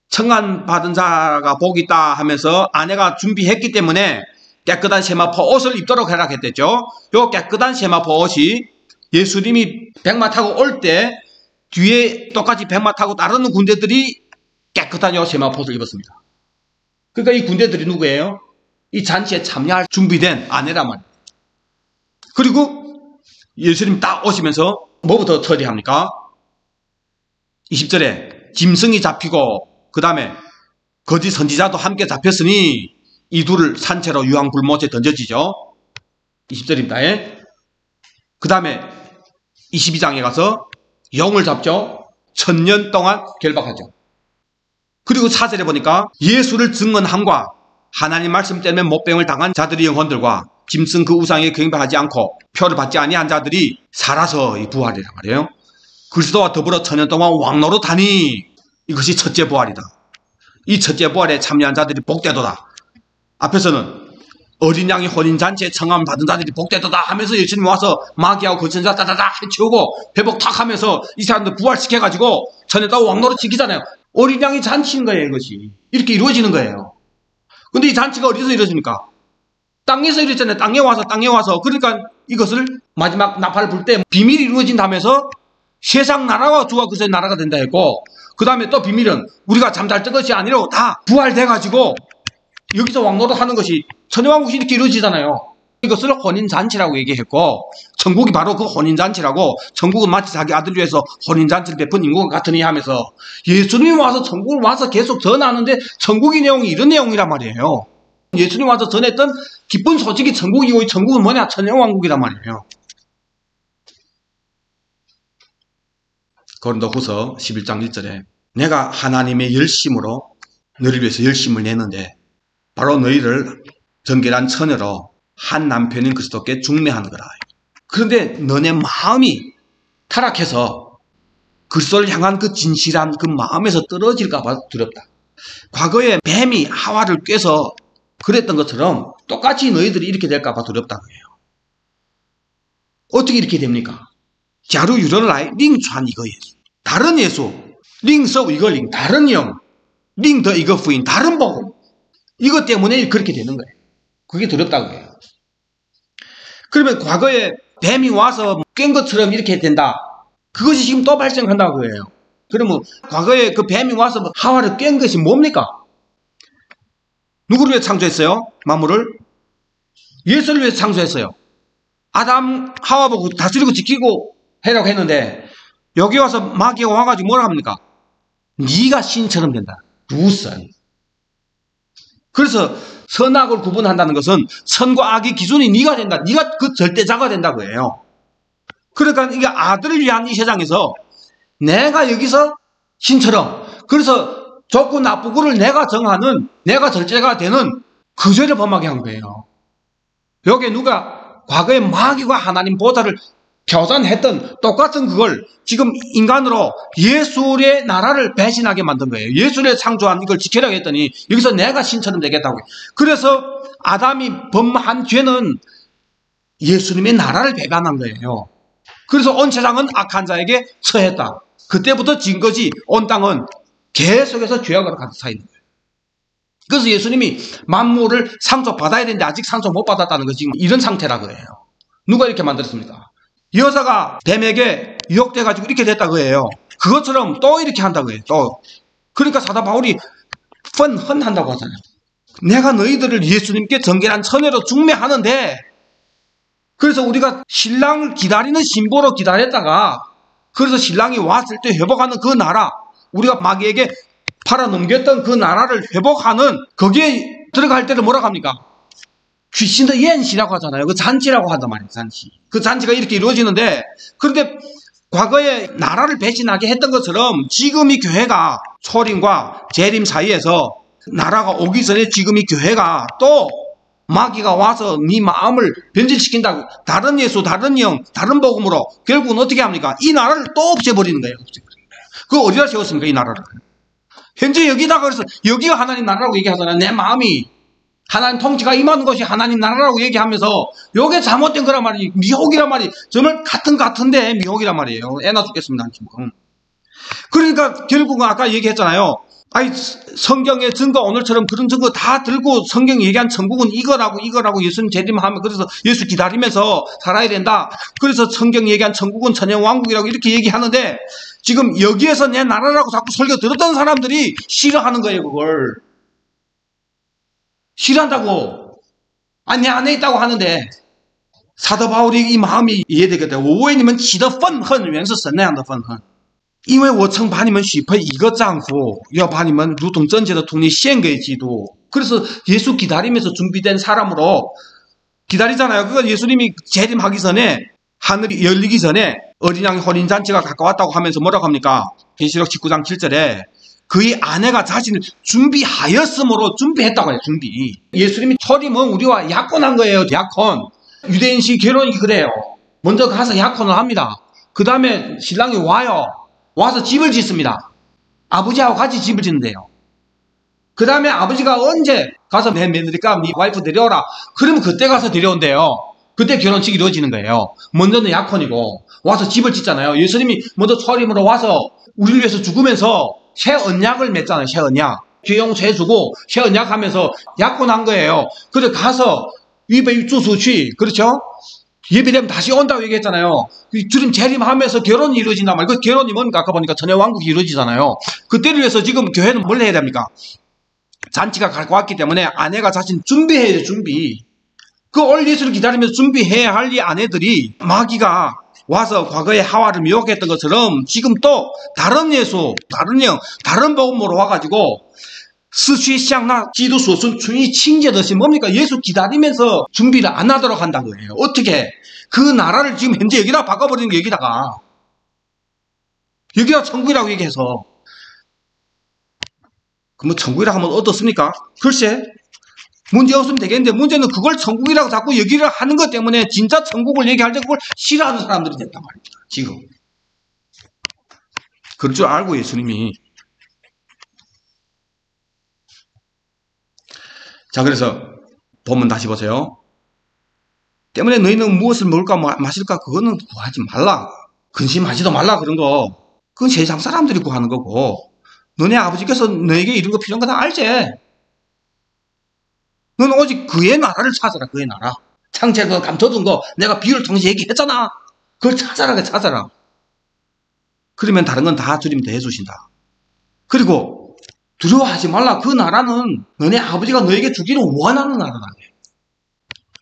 청한 받은 자가 복이 있다 하면서 아내가 준비했기 때문에 깨끗한 세마포 옷을 입도록 허락했댔죠. 요 깨끗한 세마포 옷이 예수님이 백마 타고 올 때 뒤에 똑같이 백마 타고 따르는 군대들이 깨끗한 요 세마포 옷을 입었습니다. 그러니까 이 군대들이 누구예요? 이 잔치에 참여할 준비된 아내란 말이에요. 그리고 예수님 딱 오시면서 뭐부터 처리합니까? 20절에 짐승이 잡히고 그 다음에 거짓 선지자도 함께 잡혔으니 이 둘을 산채로 유황불못에 던져지죠. 20절입니다. 그 다음에 22장에 가서 영을 잡죠. 1000년 동안 결박하죠. 그리고 4절에 보니까 예수를 증언함과 하나님 말씀 때문에 못병을 당한 자들의 영혼들과 짐승 그 우상에 경배하지 않고 표를 받지 아니한 자들이 살아서 부활이란 말이에요. 그리스도와 더불어 1000년 동안 왕노릇하니 이것이 첫째 부활이다. 이 첫째 부활에 참여한 자들이 복되도다. 앞에서는 어린 양이 혼인잔치에 청함을 받은 자들이 복되도다 하면서 예수님이 와서 마귀하고 거천자 따다다 해치우고 회복 탁 하면서 이 사람들 부활시켜가지고 전에다가 왕노릇 시키잖아요. 어린 양이 잔치인 거예요. 이것이 이렇게 이루어지는 거예요. 근데 이 잔치가 어디서 이루어집니까? 땅에서 이루어졌잖아요. 땅에 와서 그러니까 이것을 마지막 나팔을 불 때 비밀이 이루어진다면서 세상 나라와 주와 그리스도의 나라가 된다 했고 그 다음에 또 비밀은 우리가 잠잘 것이 아니라 다 부활돼가지고 여기서 왕노릇 하는 것이 천여왕국이 이렇게 이루어지잖아요. 이것을 혼인잔치라고 얘기했고 천국이 바로 그 혼인잔치라고 천국은 마치 자기 아들 위해서 혼인잔치를 베푼 인국과 같으니 하면서 예수님이 와서 천국을 와서 계속 전하는데 천국의 내용이 이런 내용이란 말이에요. 예수님 와서 전했던 기쁜 소식이 천국이고 이 천국은 뭐냐? 천여왕국이란 말이에요. 고린도후서 11장 1절에 내가 하나님의 열심으로 너를 위해서 열심을 내는데 바로 너희를 정결한 처녀로 한 남편인 그리스도께 중매하는 거라. 그런데 너네 마음이 타락해서 그리스도를 향한 그 진실한 그 마음에서 떨어질까 봐 두렵다. 과거에 뱀이 하와를 꿰서 그랬던 것처럼 똑같이 너희들이 이렇게 될까 봐 두렵다고 해요. 어떻게 이렇게 됩니까? 자루 유런라이 링传 이거예요. 다른 예수, 링서 이거 다른 영, 링더 이거 부인 다른 복음. 이것 때문에 그렇게 되는 거예요. 그게 두렵다고 해요. 그러면 과거에 뱀이 와서 깬 것처럼 이렇게 된다. 그것이 지금 또 발생한다고 해요. 그러면 과거에 그 뱀이 와서 하와를 깬 것이 뭡니까? 누구를 위해 창조했어요? 만물을? 예수를 위해 창조했어요. 아담, 하와 보고 다스리고 지키고 해라고 했는데 여기 와서 마귀가 와가지고 뭐라 합니까? 네가 신처럼 된다. 두선. 그래서 선악을 구분한다는 것은 선과 악의 기준이 네가 된다. 네가 그 절대자가 된다고 해요. 그러니까 이게 아들을 위한 이 세상에서 내가 여기서 신처럼, 그래서 좋고 나쁘고를 내가 정하는, 내가 절제가 되는 그 죄를 범하게 한 거예요. 여기에 누가 과거에 마귀와 하나님 보좌를 표산했던 똑같은 그걸 지금 인간으로 예술의 나라를 배신하게 만든 거예요. 예술의 창조한 이걸 지키려고 했더니 여기서 내가 신처럼 되겠다고. 그래서 아담이 범한 죄는 예수님의 나라를 배반한 거예요. 그래서 온 세상은 악한 자에게 처했다. 그때부터 지금까지 온 땅은 계속해서 죄악으로 가득 차 있는 거예요. 그래서 예수님이 만물을 상속받아야 되는데 아직 상속 못 받았다는 거 지금 이런 상태라고 해요. 누가 이렇게 만들었습니까? 여자가 뱀에게 유혹돼가지고 이렇게 됐다고 해요. 그것처럼 또 이렇게 한다고 해요. 또. 그러니까 사도 바울이 헌한다고 하잖아요. 내가 너희들을 예수님께 정결한 처녀로 중매하는데, 그래서 우리가 신랑을 기다리는 신부로 기다렸다가, 그래서 신랑이 왔을 때 회복하는 그 나라, 우리가 마귀에게 팔아넘겼던 그 나라를 회복하는, 거기에 들어갈 때를 뭐라고 합니까? 귀신의 연시라고 하잖아요. 그 잔치라고 한단 말이에요. 잔치. 그 잔치가 이렇게 이루어지는데, 그런데 과거에 나라를 배신하게 했던 것처럼 지금 이 교회가 초림과 재림 사이에서 나라가 오기 전에 지금 이 교회가 또 마귀가 와서 네 마음을 변질시킨다고, 다른 예수, 다른 영, 다른 복음으로 결국은 어떻게 합니까? 이 나라를 또 없애버리는 거예요. 그거 어디다 세웠습니까? 이 나라를. 현재 여기다가, 그래서 여기가 하나님 나라라고 얘기하잖아요. 내 마음이 하나님 통치가 임하는 것이 하나님 나라라고 얘기하면서 요게 잘못된 거란 말이에요. 미혹이란 말이에요. 정말 같은데 미혹이란 말이에요. 애나 죽겠습니다. 지금. 그러니까 결국은 아까 얘기했잖아요. 아니, 성경의 증거, 오늘처럼 그런 증거 다 들고 성경 얘기한 천국은 이거라고 예수님 재림하면, 그래서 예수 기다리면서 살아야 된다. 그래서 성경 얘기한 천국은 천연왕국이라고 이렇게 얘기하는데, 지금 여기에서 내 나라라고 자꾸 설교 들었던 사람들이 싫어하는 거예요, 그걸. 싫어한다고. 아니, 내 안에 있다고 하는데, 사도 바울이 이 마음이 이해되겠다. 我为你们起的愤恨原是神那样的愤恨。因为我曾把你们许配一个丈夫，要把你们如同贞洁的童女献给基督。 그래서 예수 기다리면서 준비된 사람으로 기다리잖아요. 그거 예수님이 재림하기 전에, 하늘이 열리기 전에 어린 양 혼인잔치가 가까웠다고 하면서 뭐라고 합니까? 계시록 19장 7절에 그의 아내가 자신을 준비하였으므로, 준비했다고 해요. 준비. 예수님이 초림은 우리와 약혼한 거예요. 약혼. 유대인식 결혼이 그래요. 먼저 가서 약혼을 합니다. 그 다음에 신랑이 와서 집을 짓습니다. 아버지하고 같이 집을 짓는데요. 그 다음에 아버지가 언제 가서 내 며느리가 네 와이프 데려오라, 그러면 그때 가서 데려온대요. 그때 결혼식이 이루어지는 거예요. 먼저는 약혼이고 와서 집을 짓잖아요. 예수님이 먼저 초림으로 와서 우리를 위해서 죽으면서 새 언약을 맺잖아요. 새 언약. 죄용죄 주고 새 언약 하면서 약혼한 거예요. 그래서 가서 위배 주수취, 그렇죠? 예배되면 다시 온다고 얘기했잖아요. 주님 재림하면서 결혼이 이루어진단 말이에요. 그 결혼이 뭡니까? 아까 보니까 천연왕국이 이루어지잖아요. 그때를 위해서 지금 교회는 뭘 해야 됩니까? 잔치가 갖고 왔기 때문에 아내가 자신 준비해야 돼요. 준비. 그 올 예수를 기다리면서 준비해야 할 이 아내들이 마귀가 와서 과거에 하와를 미혹했던 것처럼 지금 또 다른 예수, 다른 영, 다른 복음으로 와가지고 失去向那基督所存纯一清洁的心, 뭡니까? 예수 기다리면서 준비를 안 하도록 한다는 거예요. 어떻게? 그 나라를 지금 현재 여기다 바꿔버리는 게 여기다가 천국이라고 얘기해서, 그럼 천국이라고 하면 어떻습니까? 글쎄, 문제 없으면 되겠는데, 문제는 그걸 천국이라고 자꾸 얘기를 하는 것 때문에 진짜 천국을 얘기할 때 그걸 싫어하는 사람들이 됐단 말입니다. 지금. 그럴 줄 알고 예수님이. 자, 그래서 본문 다시 보세요. 때문에 너희는 무엇을 먹을까 마실까 그거는 구하지 말라. 근심하지도 말라. 그런 거. 그건 세상 사람들이 구하는 거고, 너네 아버지께서 너에게 이런 거 필요한 거 다 알지? 너는 오직 그의 나라를 찾아라. 그의 나라. 창세가 감춰둔 거 내가 비유를 통해서 얘기했잖아. 그걸 찾아라. 그러면 다른 건 다 주님이 다 해주신다. 그리고 두려워하지 말라. 그 나라는 너네 아버지가 너에게 주기를 원하는 나라다.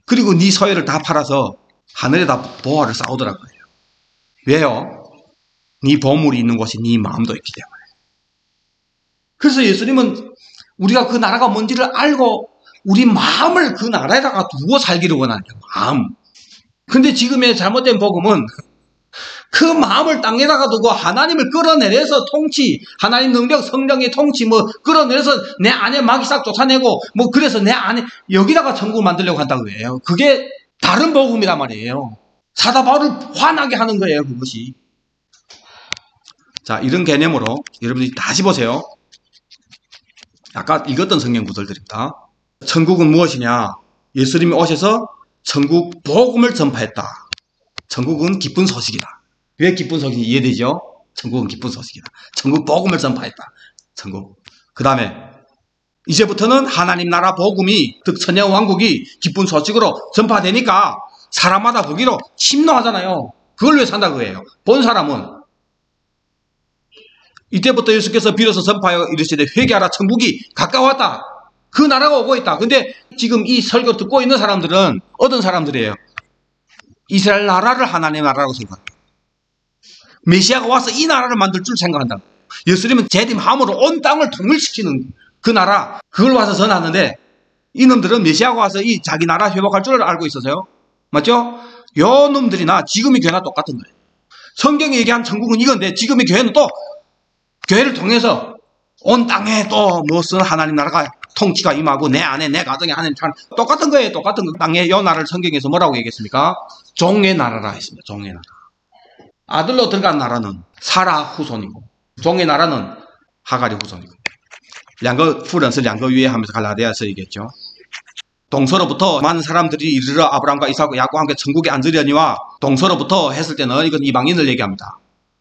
그리고 네 소유를 다 팔아서 하늘에다 보화를 쌓으더라 거예요. 왜요? 네 보물이 있는 곳이 네 마음도 있기 때문에. 그래서 예수님은 우리가 그 나라가 뭔지를 알고 우리 마음을 그 나라에다가 두고 살기를 원하는 거예요. 마음. 근데 지금의 잘못된 복음은 그 마음을 땅에다가 두고 하나님을 끌어내려서 통치, 하나님 능력, 성령의 통치 끌어내려서 내 안에 마귀 싹 쫓아내고 그래서 내 안에 여기다가 천국을 만들려고 한다고 해요. 그게 다른 복음이란 말이에요. 사도 바울을 화나게 하는 거예요, 그것이. 자, 이런 개념으로 여러분들이 다시 보세요. 아까 읽었던 성경 구절들입니다. 천국은 무엇이냐? 예수님이 오셔서 천국 복음을 전파했다. 천국은 기쁜 소식이다. 왜 기쁜 소식이 이해되죠? 천국은 기쁜 소식이다. 천국 복음을 전파했다. 천국. 그 다음에 이제부터는 하나님 나라 복음이 즉 천년 왕국이 기쁜 소식으로 전파되니까 사람마다 보기로 침노하잖아요. 그걸 왜 산다 그거예요. 본 사람은 이때부터 예수께서 비로소 전파하여 이르시되 회개하라 천국이 가까웠다. 그 나라가 오고 있다. 근데 지금 이 설교 듣고 있는 사람들은 어떤 사람들이에요? 이스라엘 나라를 하나님의 나라라고 생각합니다. 메시아가 와서 이 나라를 만들 줄 생각한다. 예수님은 재림함으로 온 땅을 통일시키는 그 나라, 그걸 와서 전하는데 이놈들은 메시아가 와서 이 자기 나라 회복할 줄 알고 있어서요. 맞죠? 요 놈들이나 지금의 교회나 똑같은 거예요. 성경이 얘기한 천국은 이건데 지금의 교회는 또 교회를 통해서 온 땅에 또 무슨 하나님 나라가 통치가 임하고 내 안에 내 가정에 하나님 똑같은 거예요. 똑같은 거. 땅에 요 나라를 성경에서 뭐라고 얘기했습니까? 종의 나라라 했습니다. 종의 나라. 아들로 들어간 나라는 사라 후손이고 종의 나라는 하갈이 후손이고 两个夫人是两个约 하면서 갈라디아서 얘기했죠. 동서로부터 많은 사람들이 이르러 아브라함과 이삭과 야곱과 함께 천국에 앉으려니와 동서로부터 했을 때는 이건 이방인을 얘기합니다.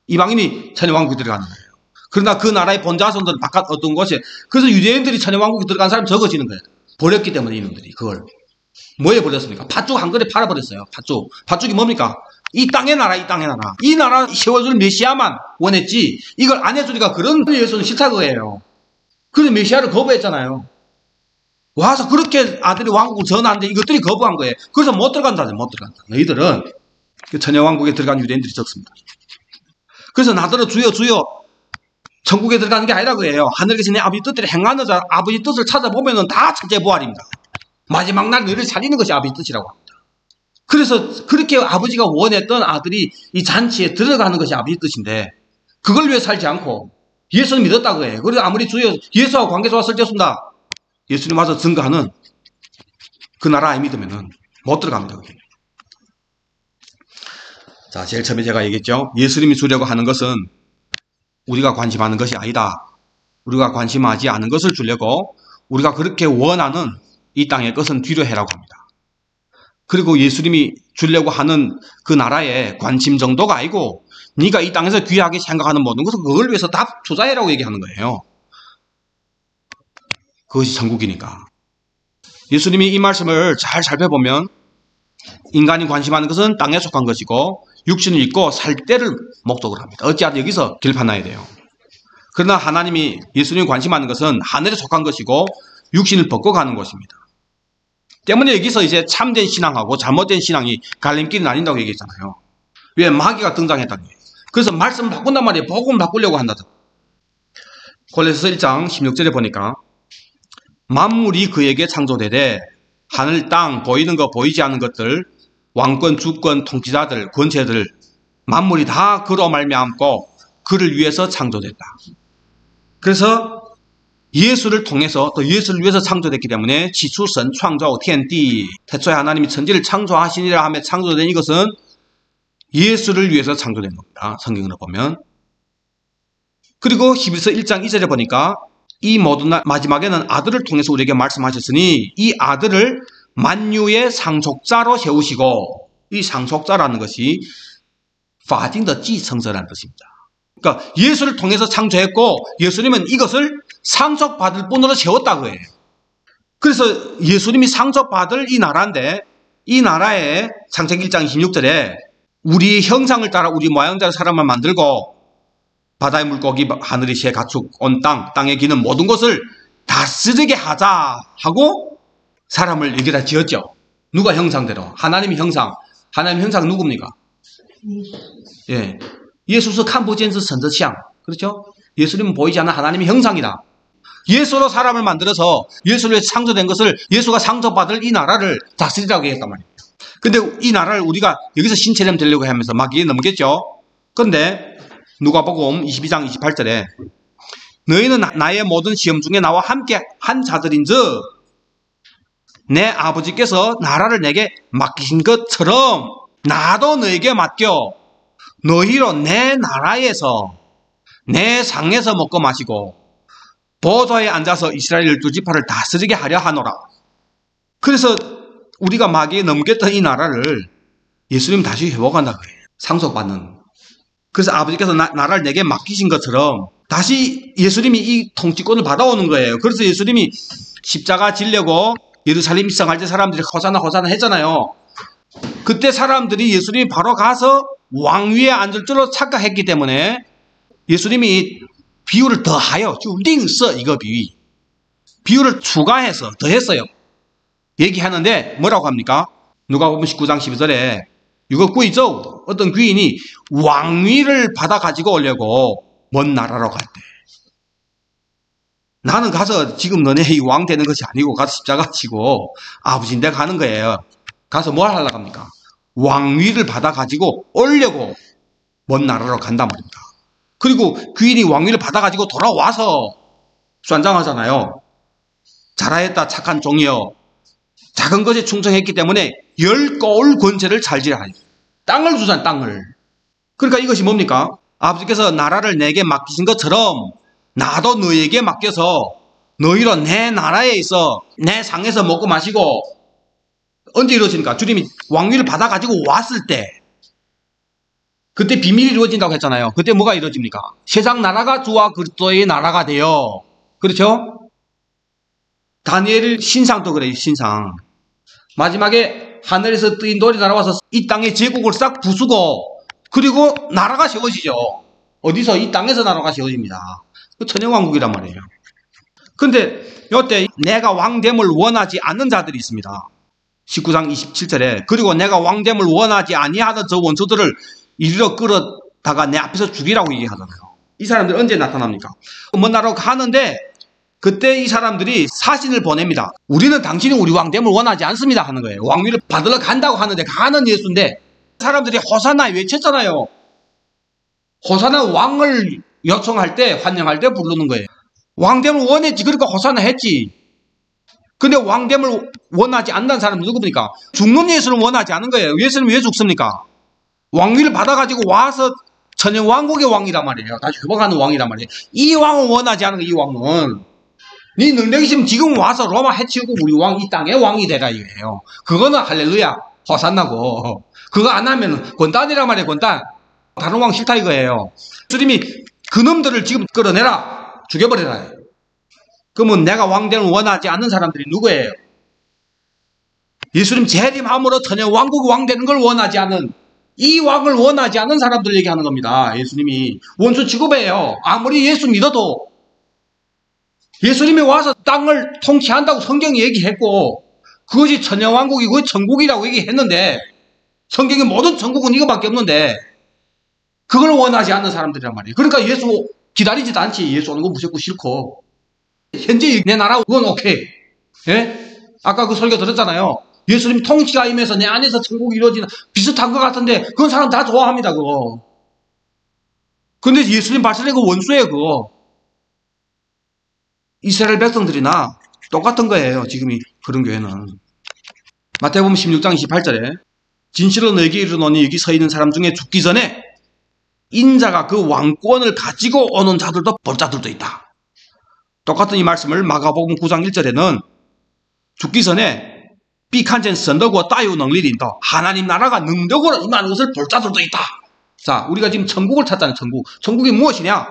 이방인이 천년왕국에 들어가는 거예요. 그러나 그 나라의 본자손들은 바깥 어떤 곳에 그래서 유대인들이 천년왕국에 들어간 사람이 적어지는 거예요. 버렸기 때문에 이놈들이 그걸 뭐에 버렸습니까? 팥죽 한 그릇 팔아버렸어요. 팥죽. 팥죽이 뭡니까? 이 땅의 나라, 이 땅의 나라. 이 나라 세워줄 메시아만 원했지 이걸 안 해주니까 그런 예수는 싫다 그거예요. 그래서 메시아를 거부했잖아요. 와서 그렇게 아들이 왕국을 전하는데 이것들이 거부한 거예요. 그래서 못 들어간다. 못 들어간다. 너희들은 천년왕국에 들어간 유대인들이 적습니다. 그래서 나더러 주여 주여 천국에 들어가는 게 아니라 그래요. 하늘에 계신 내 아버지 뜻대로 행하는 자 아버지 뜻을 찾아보면 다 천재부활입니다. 마지막 날 너희를 살리는 것이 아버지 뜻이라고 합니다. 그래서 그렇게 아버지가 원했던 아들이 이 잔치에 들어가는 것이 아버지 뜻인데 그걸 왜 살지 않고 예수를 믿었다고 해요. 그래서 아무리 주여 예수하고 관계 좋았을 때였습니다. 예수님 와서 증거하는 그 나라 안 믿으면은 못 들어갑니다. 그게. 자, 제일 처음에 제가 얘기했죠. 예수님이 주려고 하는 것은 우리가 관심하는 것이 아니다. 우리가 관심하지 않은 것을 주려고 우리가 그렇게 원하는 이 땅의 것은 뒤로 해라고 합니다. 그리고 예수님이 주려고 하는 그 나라의 관심 정도가 아니고 네가 이 땅에서 귀하게 생각하는 모든 것은 그걸 위해서 다 투자해라고 얘기하는 거예요. 그것이 천국이니까. 예수님이 이 말씀을 잘 살펴보면 인간이 관심하는 것은 땅에 속한 것이고 육신을 입고 살 때를 목적으로 합니다. 어찌하든 여기서 길판나야 돼요. 그러나 하나님이 예수님이 관심하는 것은 하늘에 속한 것이고 육신을 벗고 가는 것입니다. 때문에 여기서 이제 참된 신앙하고 잘못된 신앙이 갈림길이 나뉜다고 얘기했잖아요. 왜? 마귀가 등장했다는 거예요. 그래서 말씀을 바꾼단 말이에요. 복음을 바꾸려고 한다든. 골로새서 1장 16절에 보니까 만물이 그에게 창조되되 하늘 땅 보이는 거 보이지 않는 것들 왕권 주권 통치자들 권세들 만물이 다 그로 말미암고 그를 위해서 창조됐다. 그래서 예수를 통해서 또 예수를 위해서 창조됐기 때문에 지추선 창조天地 태초에 하나님이 천지를 창조하시니라 하며 창조된 이것은 예수를 위해서 창조된 겁니다. 성경으로 보면. 그리고 히브리서 1장 2절에 보니까 이 모든 날 마지막에는 아들을 통해서 우리에게 말씀하셨으니 이 아들을 만유의 상속자로 세우시고 이 상속자라는 것이 法定的继承者라는 뜻입니다. 그러니까 예수를 통해서 창조했고 예수님은 이것을 상속받을 분으로 세웠다고 해요. 그래서 예수님이 상속받을 이 나라인데 이 나라에 창세기 1장 26절에 우리 형상을 따라 우리 모양대로 사람을 만들고 바다의 물고기, 하늘의 새, 가축, 온 땅, 땅에 기는 모든 것을 다스리게 하자 하고 사람을 여기다 지었죠. 누가 형상대로? 하나님의 형상. 하나님의 형상 누굽니까? 예. 예수스 칸보젠스 선저시앙. 그렇죠? 예수님은 보이지 않는 하나님의 형상이다. 예수로 사람을 만들어서 예수로 위해서 창조된 것을 예수가 상속받을 이 나라를 다스리라고 얘기했단 말이에요. 근데 이 나라를 우리가 여기서 신체념 되려고 하면서 마귀에 넘겠죠. 근데 누가복음 22장 28절에 너희는 나의 모든 시험 중에 나와 함께 한 자들인즉 내 아버지께서 나라를 내게 맡기신 것처럼 나도 너에게 맡겨 너희로 내 나라에서 내 상에서 먹고 마시고 보좌에 앉아서 이스라엘 12지파를 다스리게 하려 하노라. 그래서 우리가 마귀에 넘겼던 이 나라를 예수님 다시 회복한다 그래요. 상속받는. 그래서 아버지께서 나라를 내게 맡기신 것처럼 다시 예수님이 이 통치권을 받아오는 거예요. 그래서 예수님이 십자가 지려고 예루살렘 입성할 때 사람들이 호산나 호산나 했잖아요. 그때 사람들이 예수님이 바로 가서 왕위에 앉을 줄로 착각했기 때문에 예수님이 비유를 더하여 링서 이거 비유를 추가해서 더했어요. 얘기하는데 뭐라고 합니까? 누가복음 19장 12절에 이거 꾸이죠? 어떤 귀인이 왕위를 받아 가지고 오려고 먼 나라로 갈 때 나는 가서 지금 너네 이 왕 되는 것이 아니고 가서 십자가 지고 아버지인데 가는 거예요. 가서 뭘 하려고 합니까? 왕위를 받아 가지고 오려고 먼 나라로 간단 말입니다. 그리고 귀인이 왕위를 받아 가지고 돌아와서 쏜장하잖아요. 잘하였다 착한 종이여 작은 것에 충성했기 때문에 10거울 권세를 찰지하리. 땅을 주잖아요. 땅을. 그러니까 이것이 뭡니까? 아버지께서 나라를 내게 맡기신 것처럼 나도 너에게 맡겨서 너희로 내 나라에 있어 내 상에서 먹고 마시고 언제 이루어집니까? 주님이 왕위를 받아가지고 왔을 때 그때 비밀이 이루어진다고 했잖아요. 그때 뭐가 이루어집니까? 세상 나라가 주와 그리스도의 나라가 되어 그렇죠? 다니엘 신상도 그래요. 신상. 마지막에 하늘에서 뜨인 돌이 날아와서 이 땅의 제국을 싹 부수고 그리고 나라가 세워지죠. 어디서? 이 땅에서 나라가 세워집니다. 천연왕국이란 말이에요. 근데 이때 내가 왕됨을 원하지 않는 자들이 있습니다. 19장 27절에 그리고 내가 왕됨을 원하지 아니하는 저 원수들을 이리로 끌어다가 내 앞에서 죽이라고 얘기하잖아요. 이 사람들 언제 나타납니까? 먼 나라로 가는데 그때 이 사람들이 사신을 보냅니다. 우리는 당신이 우리 왕됨을 원하지 않습니다 하는 거예요. 왕위를 받으러 간다고 하는데 가는 예수인데 사람들이 호산나 외쳤잖아요. 호산나 왕을 요청할 때 환영할 때 부르는 거예요. 왕됨을 원했지. 그러니까 호산나 했지. 근데 왕됨을 원하지 않는 사람은 누굽니까? 죽는 예수를 원하지 않은 거예요. 예수는 왜 죽습니까? 왕위를 받아가지고 와서 천연 왕국의 왕이란 말이에요. 다시 회복하는 왕이란 말이에요. 이 왕은 원하지 않은 거예요. 이 왕은. 네 능력이 있으면 지금 와서 로마 해치우고 우리 왕 이 땅의 왕이 되라 이거예요. 그거는 할렐루야 호산나고 그거 안 하면 권단이란 말이에요. 권단. 다른 왕 싫다 이거예요. 주님이 그놈들을 지금 끌어내라. 죽여버려라. 그러면 내가 왕됨을 원하지 않는 사람들이 누구예요? 예수님 재림함으로 천연 왕국 왕 되는 걸 원하지 않은 이 왕을 원하지 않는 사람들 얘기하는 겁니다. 예수님이 원수 취급해요. 아무리 예수 믿어도 예수님이 와서 땅을 통치한다고 성경이 얘기했고 그것이 천연 왕국이고 천국이라고 얘기했는데 성경의 모든 천국은 이거밖에 없는데 그걸 원하지 않는 사람들이란 말이에요. 그러니까 예수 기다리지도 않지. 예수 오는 거 무섭고 싫고 현재 내 나라 그건 오케이. 예? 아까 그 설교 들었잖아요. 예수님 통치가 임해서 내 안에서 천국이 이루어지는 비슷한 것 같은데 그건 사람 다 좋아합니다. 그거. 근데 예수님 발설된 그 원수예요. 그거. 이스라엘 백성들이나 똑같은 거예요. 지금이 그런 교회는. 마태복음 16장 28절에 진실로 너에게 이르노니 여기 서 있는 사람 중에 죽기 전에 인자가 그 왕권을 가지고 오는 자들도 볼 자들도 있다. 똑같은 이 말씀을 마가복음 9장 1절에는 죽기 전에 삐칸젠 선덕과 따유 능리린도 하나님 나라가 능력으로 임하는 것을 볼 자들도 있다. 자, 우리가 지금 천국을 찾잖아요. 천국. 천국이 무엇이냐?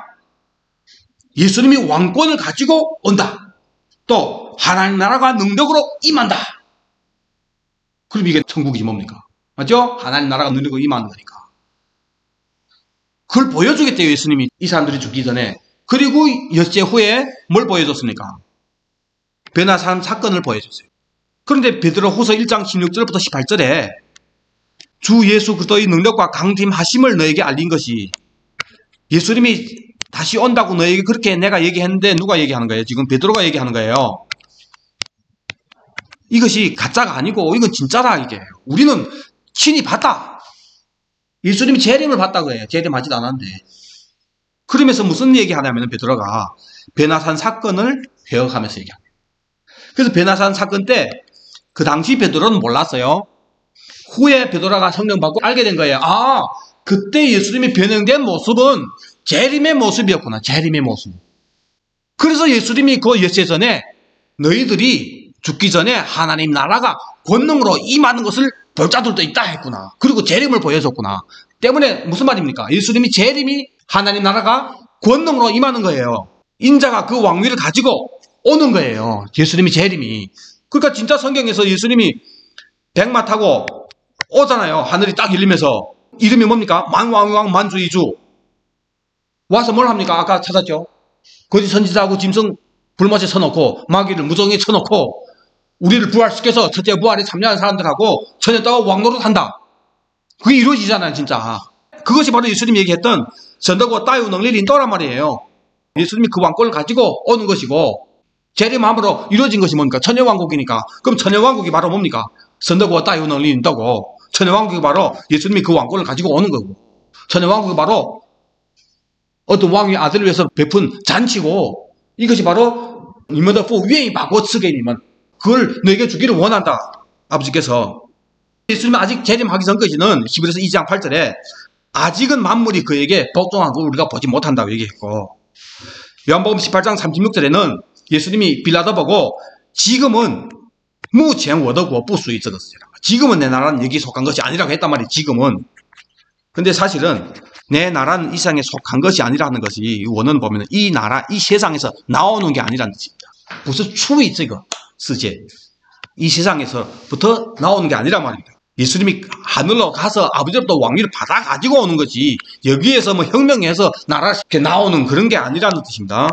예수님이 왕권을 가지고 온다. 또 하나님 나라가 능력으로 임한다. 그럼 이게 천국이 뭡니까? 맞죠? 하나님 나라가 능력으로 임하는 거니까. 그걸 보여주겠대요. 예수님이 이 사람들이 죽기 전에. 그리고 엿새 후에 뭘 보여줬습니까? 변화산 사건을 보여줬어요. 그런데 베드로후서 1장 16절부터 18절에 주 예수 그리스도의 능력과 강림하심을 너에게 알린 것이 예수님이 다시 온다고 너에게 그렇게 내가 얘기했는데 누가 얘기하는 거예요? 지금 베드로가 얘기하는 거예요. 이것이 가짜가 아니고 이건 진짜다 이게. 우리는 친히 봤다. 예수님이 재림을 봤다고 해요. 재림하지도 않았는데. 그러면서 무슨 얘기하냐면 베드로가 베나산 사건을 회역하면서 얘기합니다. 그래서 베나산 사건 때 그 당시 베드로는 몰랐어요. 후에 베드로가 성령 받고 알게 된 거예요. 아, 그때 예수님이 변형된 모습은 재림의 모습이었구나. 재림의 모습. 그래서 예수님이 그 예수전에 너희들이 죽기 전에 하나님 나라가 권능으로 임하는 것을 볼 자들도 있다 했구나. 그리고 재림을 보여줬구나. 때문에 무슨 말입니까? 예수님이 재림이 하나님 나라가 권능으로 임하는 거예요. 인자가 그 왕위를 가지고 오는 거예요. 예수님이 재림이. 그러니까 진짜 성경에서 예수님이 백마 타고 오잖아요. 하늘이 딱 열리면서. 이름이 뭡니까? 만왕왕 만주이주. 와서 뭘 합니까? 아까 찾았죠? 거짓 선지자하고 짐승 불못에 쳐놓고 마귀를 무정에 쳐놓고 우리를 부활시켜서 첫째 부활에 참여한 사람들하고 천년동안 왕노릇한다. 그게 이루어지잖아요. 진짜. 그것이 바로 예수님이 얘기했던 선덕과 따유 능리를 인도란 말이에요. 예수님이 그 왕권을 가지고 오는 것이고 재림함으로 이루어진 것이 뭡니까? 천년왕국이니까. 그럼 천년왕국이 바로 뭡니까? 선덕과 따유 능리를 인도고 천년왕국이 바로 예수님이 그 왕권을 가지고 오는 거고 천년왕국이 바로 어떤 왕의 아들을 위해서 베푼 잔치고 이것이 바로 니们的父愿意把国赐给你们 그걸 너에게 주기를 원한다. 아버지께서 예수님이 아직 재림하기 전까지는 히브리서 2장 8절에 아직은 만물이 그에게 복종한 걸 우리가 보지 못한다고 얘기했고 요한복음 18장 36절에는 예수님이 빌라도 보고 지금은 무쟁워더고 부수의 저것이라 지금은 내 나라는 여기 속한 것이 아니라고 했단 말이에요. 지금은. 근데 사실은 내 나라는 이 세상에 속한 것이 아니라는 것이 원어는 보면 이 나라, 이 세상에서 나오는 게 아니라는 뜻입니다. 무슨 추위 이거 쓰제 이 세상에서부터 나오는 게 아니란 말입니다. 예수님이 하늘로 가서 아버지로부터 왕위를 받아 가지고 오는 거지 여기에서 뭐 혁명해서 나라가 나오는 그런 게 아니라는 뜻입니다.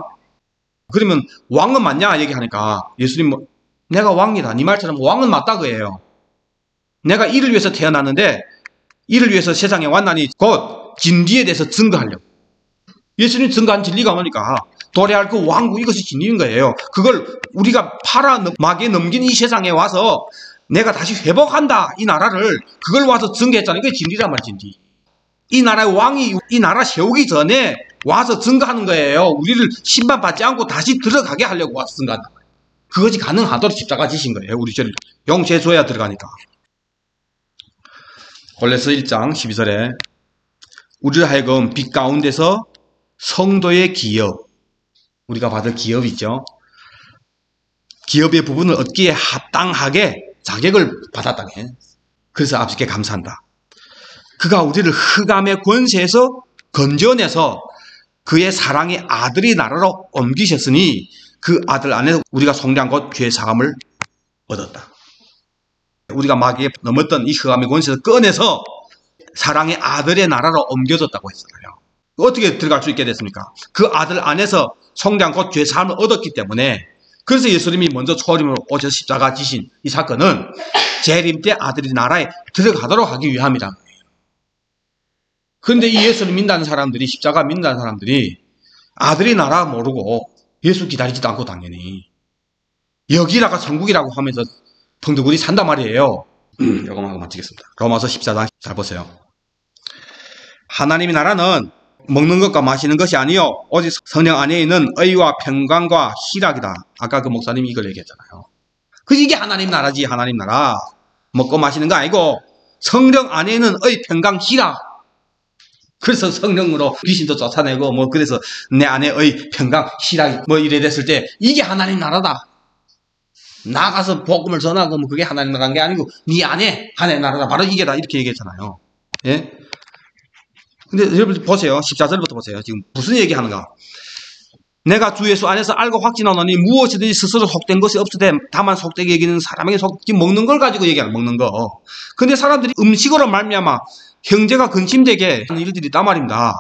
그러면 왕은 맞냐 얘기하니까 예수님 뭐 내가 왕이다. 네 말처럼 왕은 맞다고 해요. 내가 이를 위해서 태어났는데 이를 위해서 세상에 왔나니 곧 진리에 대해서 증거하려고. 예수님 증거한 진리가 뭡니까? 도래할 그 왕국 이것이 진리인 거예요. 그걸 우리가 팔아막에 넘긴 이 세상에 와서 내가 다시 회복한다. 이 나라를 그걸 와서 증거했잖아요. 이게 진리란 말이지. 진리. 이 나라의 왕이 이 나라 세우기 전에 와서 증거하는 거예요. 우리를 심판받지 않고 다시 들어가게 하려고 와서 증거한다. 그것이 가능하도록 십자가 지신 거예요. 우리 저를 용서해줘야 들어가니까. 골로새 1장 12절에 우리를 하여금 빛 가운데서 성도의 기업, 우리가 받을 기업이 있죠. 기업의 부분을 얻기에 합당하게 자격을 받았다네. 그래서 아버지께 감사한다. 그가 우리를 흑암의 권세에서 건져내서 그의 사랑의 아들이 나라로 옮기셨으니 그 아들 안에서 우리가 속량 곧 죄 사함을 얻었다. 우리가 마귀에 넘었던 이 흑암의 권세에서 꺼내서 사랑의 아들의 나라로 옮겨졌다고 했잖아요. 어떻게 들어갈 수 있게 됐습니까? 그 아들 안에서 속량 곧 죄 사함을 얻었기 때문에 그래서 예수님이 먼저 초림으로 오셔서 십자가 지신 이 사건은 재림 때 아들이 나라에 들어가도록 하기 위함이란 거예요. 그런데 이 예수를 믿는 사람들이 십자가 믿는 사람들이 아들이 나라 모르고 예수 기다리지도 않고 당연히 여기라가 천국이라고 하면서 펑두구리 산단 말이에요. 이거만 하고 마치겠습니다. 로마서 14장 잘 보세요. 하나님의 나라는 먹는 것과 마시는 것이 아니요 오직 성령 안에 있는 의와 평강과 희락이다. 아까 그 목사님이 이걸 얘기했잖아요. 그 이게 하나님 나라지. 하나님 나라 먹고 마시는 거 아니고 성령 안에 있는 의, 평강, 희락. 그래서 성령으로 귀신도 쫓아내고 뭐 그래서 내 안에 의, 평강, 희락 뭐 이래 됐을 때 이게 하나님 나라다. 나가서 복음을 전하고 뭐 그게 하나님 나라는 게 아니고 네 안에 하나님 나라다. 바로 이게다. 이렇게 얘기했잖아요. 예? 근데 여러분 보세요. 14절부터 보세요. 지금 무슨 얘기하는가? 내가 주 예수 안에서 알고 확신하노니 무엇이든지 스스로 속된 것이 없으되 다만 속되게 여기는 사람에게 속지 먹는 걸 가지고 얘기하는 먹는 거. 근데 사람들이 음식으로 말미암아 형제가 근심되게 하는 일들이 있단 말입니다.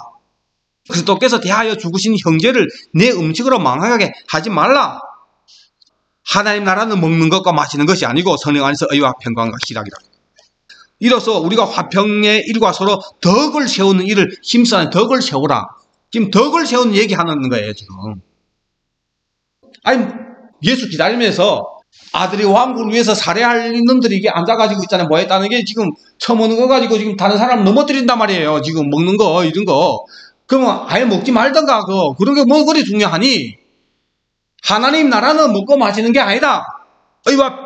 그리스도께서 대하여 죽으신 형제를 내 음식으로 망하게 하지 말라. 하나님 나라는 먹는 것과 마시는 것이 아니고 성령 안에서 의와 평강과 희락이다. 이로써 우리가 화평의 일과 서로 덕을 세우는 일을 힘쓰는 덕을 세우라. 지금 덕을 세운 얘기하는 거예요, 지금. 아니, 예수 기다리면서 아들이 왕국을 위해서 살해할 놈들이 이게 앉아가지고 있잖아요. 뭐 했다는 게 지금 처먹는 거 가지고 지금 다른 사람 넘어뜨린단 말이에요. 지금 먹는 거, 이런 거. 그러면 아예 먹지 말던가, 그런 게 뭐 그리 중요하니? 하나님 나라는 먹고 마시는 게 아니다. 의와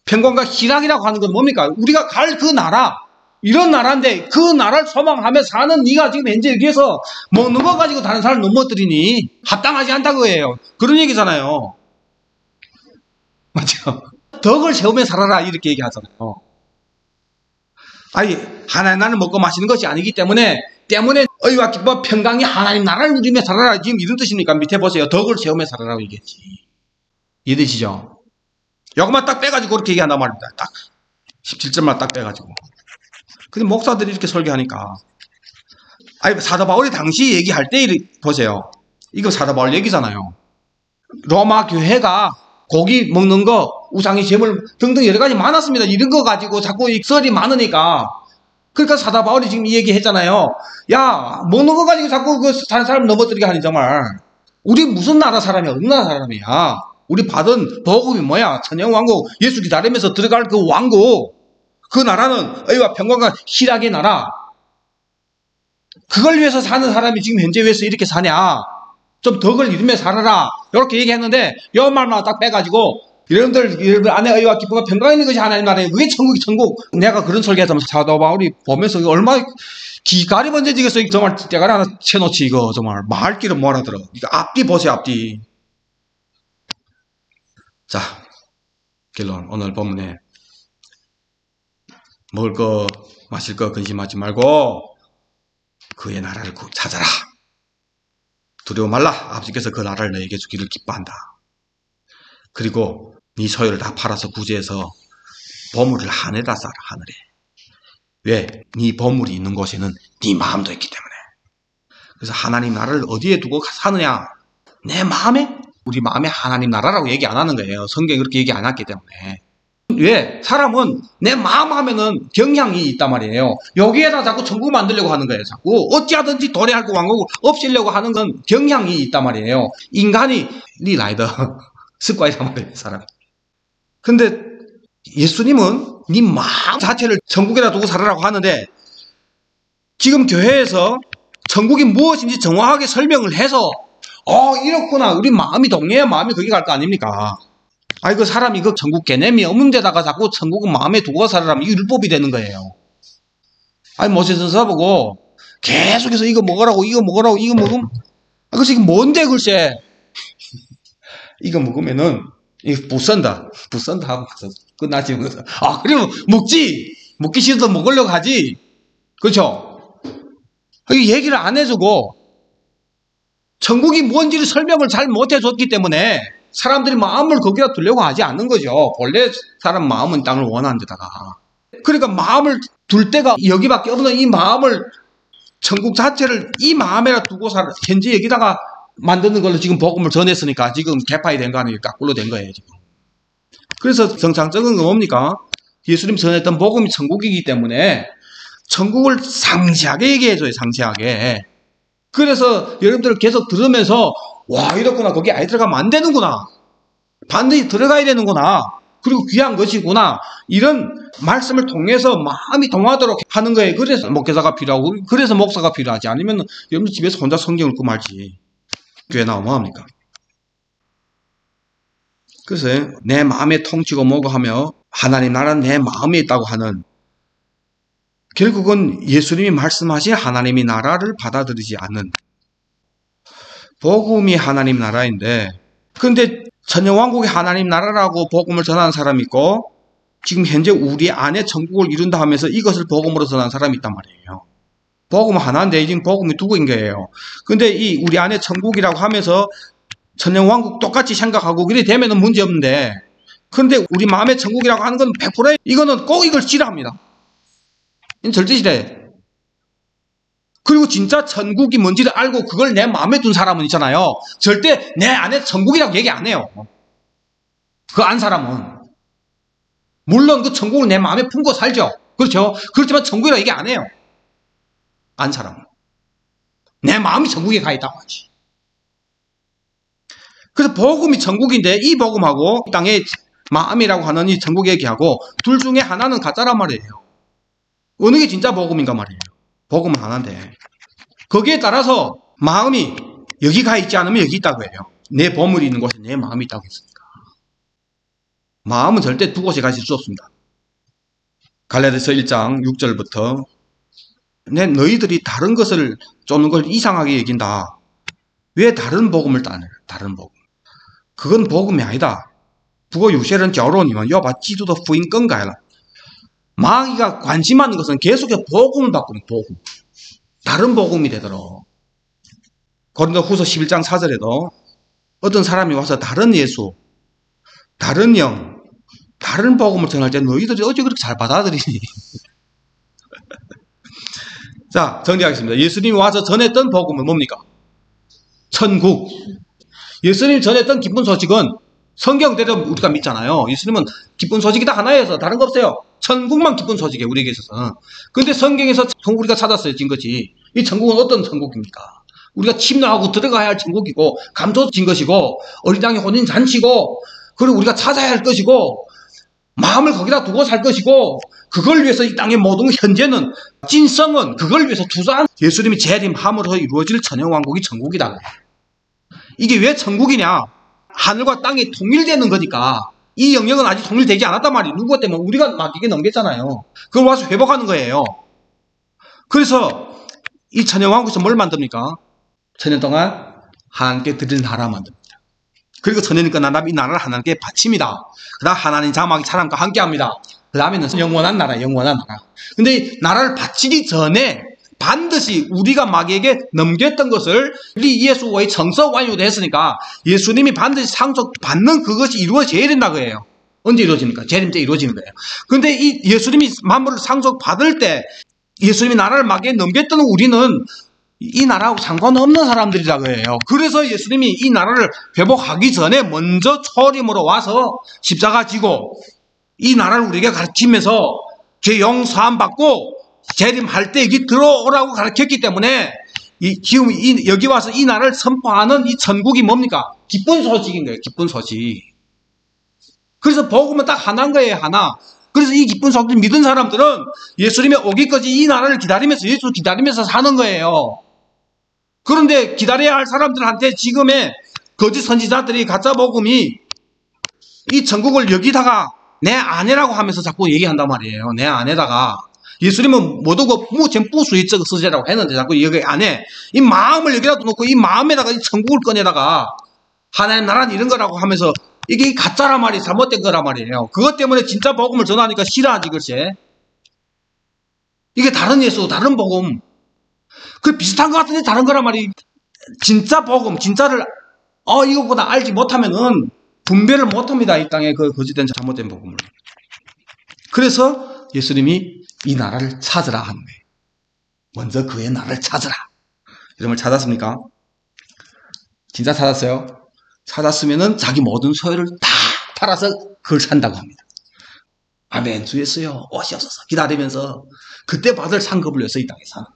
평강과 희락이라고 하는 건 뭡니까? 우리가 갈 그 나라, 이런 나라인데 그 나라를 소망하며 사는 네가 지금 현재 여기에서 먹는 거 가지고 다른 사람 넘어뜨리니 합당하지 않다 그거예요. 그런 얘기잖아요. 맞죠? 덕을 세우며 살아라 이렇게 얘기하잖아요. 아니, 하나님 나라를 먹고 마시는 것이 아니기 때문에 의와 기쁨 평강이 하나님 나라를 누리며 살아라. 지금 이런 뜻입니까? 밑에 보세요. 덕을 세우며 살아라고 얘기했지. 이해되시죠? 요것만 딱 빼가지고 그렇게 얘기한단 말입니다. 딱 17절만 딱 빼가지고. 근데 목사들이 이렇게 설교하니까. 아니, 사도 바울이 당시 얘기할 때 보세요. 이거 사도 바울 얘기잖아요. 로마 교회가 고기 먹는 거, 우상의 제물 등등 여러 가지 많았습니다. 이런 거 가지고 자꾸 이 썰이 많으니까. 그러니까 사도 바울이 지금 이 얘기 했잖아요. 야, 먹는 거 가지고 자꾸 다른 사람 넘어뜨리게 하니 정말. 우리 무슨 나라 사람이야? 어느 나라 사람이야? 우리 받은 복음이 뭐야? 천년왕국, 예수 기다리면서 들어갈 그 왕국. 그 나라는 의와 평강과 희락의 나라. 그걸 위해서 사는 사람이 지금 현재 위해서 이렇게 사냐? 좀 덕을 이루며 살아라. 이렇게 얘기했는데 이 말만 딱 빼가지고 여러분들 안에 의와 기쁨과 평강이 있는 것이 하나님 나라예요. 그게 천국. 내가 그런 설계했다면 사도 바울이 보면서 얼마나 기가리 번져지겠어. 정말 대가리 하나 채놓지 이거 정말 말 길은 못 알아들어. 이거 앞뒤 보세요, 앞뒤. 자, 결론. 오늘 본문에 먹을 거 마실 거 근심하지 말고 그의 나라를 찾아라. 두려워 말라. 아버지께서 그 나라를 너에게 주기를 기뻐한다. 그리고 네 소유를 다 팔아서 구제해서 보물을 하늘에다 쌓아라. 하늘에. 왜? 네 보물이 있는 곳에는 네 마음도 있기 때문에. 그래서 하나님 나라를 어디에 두고 사느냐? 내 마음에? 우리 마음에 하나님 나라라고 얘기 안 하는 거예요. 성경이 그렇게 얘기 안 했기 때문에. 왜? 사람은 내 마음 하면은 경향이 있단 말이에요. 여기에다 자꾸 천국 만들려고 하는 거예요. 자꾸 어찌하든지 도래하고 왕국을 없애려고 하는 건 경향이 있단 말이에요. 인간이 리라이더 습관이란 말이에요. 사람. 근데 예수님은 네 마음 자체를 천국에다 두고 살아라고 하는데 지금 교회에서 천국이 무엇인지 정확하게 설명을 해서 이렇구나. 우리 마음이 동해야 마음이 거기 갈 거 아닙니까? 아니, 그 사람이 그 천국 개념이 없는 데다가 자꾸 천국은 마음에 두고 살아라면 이게 율법이 되는 거예요. 아니, 모세전서 보고 계속해서 이거 먹으라고. 그래서 이게 뭔데, 글쎄. 이거 먹으면은, 이거 부선다 하고 끝나지. 그러면 먹지. 먹기 싫어도 먹으려고 하지. 그렇죠? 이 얘기를 안 해주고, 천국이 뭔지를 설명을 잘 못 해줬기 때문에 사람들이 마음을 거기다 두려고 하지 않는 거죠. 본래 사람 마음은 땅을 원하는 데다가. 그러니까 마음을 둘 데가 여기밖에 없는 이 마음을 천국 자체를 이 마음에다 두고 현재 여기다가 만드는 걸로 지금 복음을 전했으니까 지금 개파이 된 거 아니니까 꿀로 된 거예요. 지금. 그래서 정상적인 건 뭡니까? 예수님 전했던 복음이 천국이기 때문에 천국을 상세하게 얘기해줘요. 상세하게. 그래서 여러분들 계속 들으면서 와, 이렇구나. 거기 아예 들어가면 안 되는구나. 반드시 들어가야 되는구나. 그리고 귀한 것이구나. 이런 말씀을 통해서 마음이 동하도록 하는 거예요. 그래서 목회자가 필요하고, 그래서 목사가 필요하지. 아니면 여러분 집에서 혼자 성경 읽고 말지. 교회 나오면 뭐합니까? 그래서 내 마음에 통치고 뭐고 하며 하나님 나라는 내 마음에 있다고 하는, 결국은 예수님이 말씀하신 하나님의 나라를 받아들이지 않는, 복음이 하나님 나라인데, 근데 천년왕국이 하나님 나라라고 복음을 전하는 사람이 있고 지금 현재 우리 안에 천국을 이룬다 하면서 이것을 복음으로 전하는 사람이 있단 말이에요. 복음은 하나인데 지금 복음이 두 개인 거예요. 근데 이 우리 안에 천국이라고 하면서 천년왕국 똑같이 생각하고 그래 되면은 문제 없는데, 그런데 우리 마음의 천국이라고 하는 건 100% 이거는 꼭 이걸 싫어합니다. 이건 절대 싫어해. 그리고 진짜 천국이 뭔지를 알고 그걸 내 마음에 둔 사람은 있잖아요. 절대 내 안에 천국이라고 얘기 안 해요. 그 안 사람은. 물론 그 천국을 내 마음에 품고 살죠. 그렇죠. 그렇지만 천국이라고 얘기 안 해요. 안 사람은. 내 마음이 천국에 가 있다고 하지. 그래서 복음이 천국인데 이 복음하고 이 땅의 마음이라고 하는 이 천국 얘기하고 둘 중에 하나는 가짜란 말이에요. 어느 게 진짜 복음인가 말이에요. 복음은 하나인데 거기에 따라서 마음이 여기 가 있지 않으면 여기 있다고 해요. 내 보물이 있는 곳에 내 마음이 있다고 했으니까. 마음은 절대 두 곳에 가 있을 수 없습니다. 갈라디아서 1장 6절부터 너희들이 다른 것을 쫓는 걸 이상하게 여긴다. 왜 다른 복음을 따냐? 다른 복음. 그건 복음이 아니다. 不过有些人搅扰你们要把基督的福音更改了. 마귀가 관심하는 것은 계속해서 복음을 바꾸는 복음. 다른 복음이 되도록. 고린도후서 11장 4절에도 어떤 사람이 와서 다른 예수, 다른 영, 다른 복음을 전할 때 너희들이 어찌 그렇게 잘 받아들이니? 자, 정리하겠습니다. 예수님이 와서 전했던 복음은 뭡니까? 천국. 예수님이 전했던 기쁜 소식은 성경대로 우리가 믿잖아요. 예수님은 기쁜 소식이 다 하나여서 다른 거 없어요. 천국만 기쁜 소식이에요. 우리에게 있어서. 근데 성경에서 우리가 찾았어요. 지금까지. 이 천국은 어떤 천국입니까? 우리가 침노하고 들어가야 할 천국이고 감춰진 것이고 어린 양의 혼인 잔치고 그리고 우리가 찾아야 할 것이고 마음을 거기다 두고 살 것이고 그걸 위해서 이 땅의 모든 현재는 진성은 그걸 위해서 투자한 예수님이 재림함으로 이루어질 천영왕국이 천국이다. 이게 왜 천국이냐? 하늘과 땅이 통일되는 거니까 이 영역은 아직 통일되지 않았단 말이에요. 누구 때문에? 우리가 마귀에게 넘겼잖아요. 그걸 와서 회복하는 거예요. 그래서 이 천년왕국에서 뭘 만듭니까? 천년 동안 하나님께 드릴 나라 만듭니다. 그리고 천년이 끝난 이 나라를 하나님께 바칩니다. 그 다음 하나님 자막이 사람과 함께 합니다. 그 다음에는 영원한 나라, 영원한 나라. 근데 이 나라를 바치기 전에 반드시 우리가 마귀에게 넘겼던 것을 우리 예수와의 정서 완료도 했으니까 예수님이 반드시 상속받는 그것이 이루어져야 된다고 해요. 언제 이루어집니까? 재림 때 이루어지는 거예요. 근데 이 예수님이 만물을 상속받을 때 예수님이 나라를 마귀에 넘겼던 우리는 이 나라하고 상관없는 사람들이라고 해요. 그래서 예수님이 이 나라를 회복하기 전에 먼저 초림으로 와서 십자가 지고 이 나라를 우리에게 가르치면서 죄 용서함 받고 재림할 때 여기 들어오라고 가르쳤기 때문에 지금 여기 와서 이 나라를 선포하는 이 천국이 뭡니까? 기쁜 소식인 거예요. 기쁜 소식. 그래서 복음은 딱 하나인 거예요. 하나. 그래서 이 기쁜 소식을 믿은 사람들은 예수님의 오기까지 이 나라를 기다리면서 예수 기다리면서 사는 거예요. 그런데 기다려야 할 사람들한테 지금의 거짓 선지자들이 가짜 복음이 이 천국을 여기다가 내 아내라고 하면서 자꾸 얘기한단 말이에요. 내 아내다가. 예수님은 모두가 무전부수의적 서재라고 했는데 자꾸 여기 안에 이 마음을 여기다 놓고 이 마음에다가 이 천국을 꺼내다가 하나님 나라는 이런 거라고 하면서 이게 가짜란 말이 잘못된 거란 말이에요. 그것 때문에 진짜 복음을 전하니까 싫어하지 글쎄. 이게 다른 예수, 다른 복음. 그 비슷한 것 같은데 다른 거란 말이. 진짜 복음, 진짜를 이것보다 알지 못하면은 분별을 못합니다. 이 땅에 그 거짓된 잘못된 복음을. 그래서 예수님이 이 나라를 찾으라 하는 거예요. 먼저 그의 나라를 찾으라. 이름을 찾았습니까? 진짜 찾았어요? 찾았으면은 자기 모든 소유를 다 팔아서 그걸 산다고 합니다. 아멘. 주 예수여 오시옵소서 기다리면서 그때 받을 상급을 위해서 이 땅에 사는.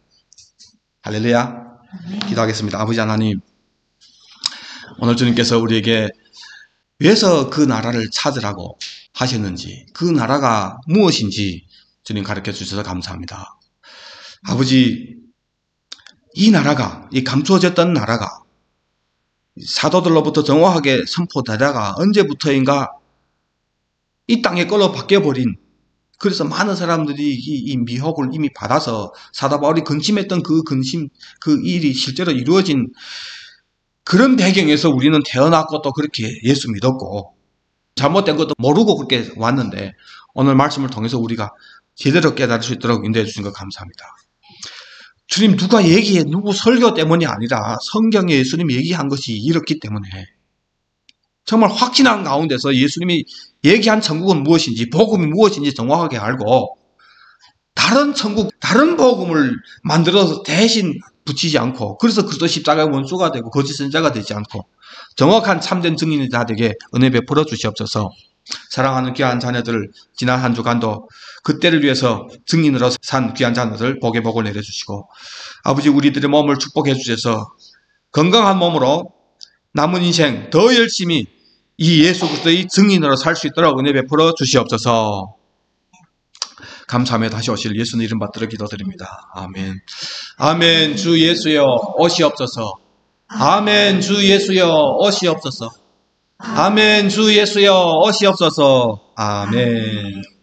할렐루야. 기도하겠습니다. 아버지 하나님, 오늘 주님께서 우리에게 왜서 그 나라를 찾으라고 하셨는지, 그 나라가 무엇인지 주님 가르쳐 주셔서 감사합니다. 아버지, 이 나라가, 이 감추어졌던 나라가 사도들로부터 정확하게 선포되다가 언제부터인가 이 땅에 걸로 바뀌어버린, 그래서 많은 사람들이 이 미혹을 이미 받아서 사도 바울이 근심했던 그 근심, 그 일이 실제로 이루어진 그런 배경에서 우리는 태어났고 또 그렇게 예수 믿었고 잘못된 것도 모르고 그렇게 왔는데 오늘 말씀을 통해서 우리가 제대로 깨달을 수 있도록 인도해 주신 것 감사합니다. 주님, 누구 설교 때문이 아니라 성경에 예수님이 얘기한 것이 이렇기 때문에 정말 확신한 가운데서 예수님이 얘기한 천국은 무엇인지, 복음이 무엇인지 정확하게 알고 다른 천국, 다른 복음을 만들어서 대신 붙이지 않고, 그래서 그리스도 십자가의 원수가 되고 거짓 선지자가 되지 않고 정확한 참된 증인이 다 되게 은혜 베풀어 주시옵소서. 사랑하는 귀한 자녀들, 지난 한 주간도 그때를 위해서 증인으로 산 귀한 자녀들 복의 복을 내려주시고, 아버지 우리들의 몸을 축복해 주셔서 건강한 몸으로 남은 인생 더 열심히 이 예수 그리스도의 증인으로 살 수 있도록 은혜 베풀어 주시옵소서. 감사하며 다시 오실 예수님 이름 받들어 기도드립니다. 아멘. 아멘. 주 예수여 오시옵소서. 아멘. 주 예수여 오시옵소서. 아멘. 주 예수여 오시옵소서. 아멘.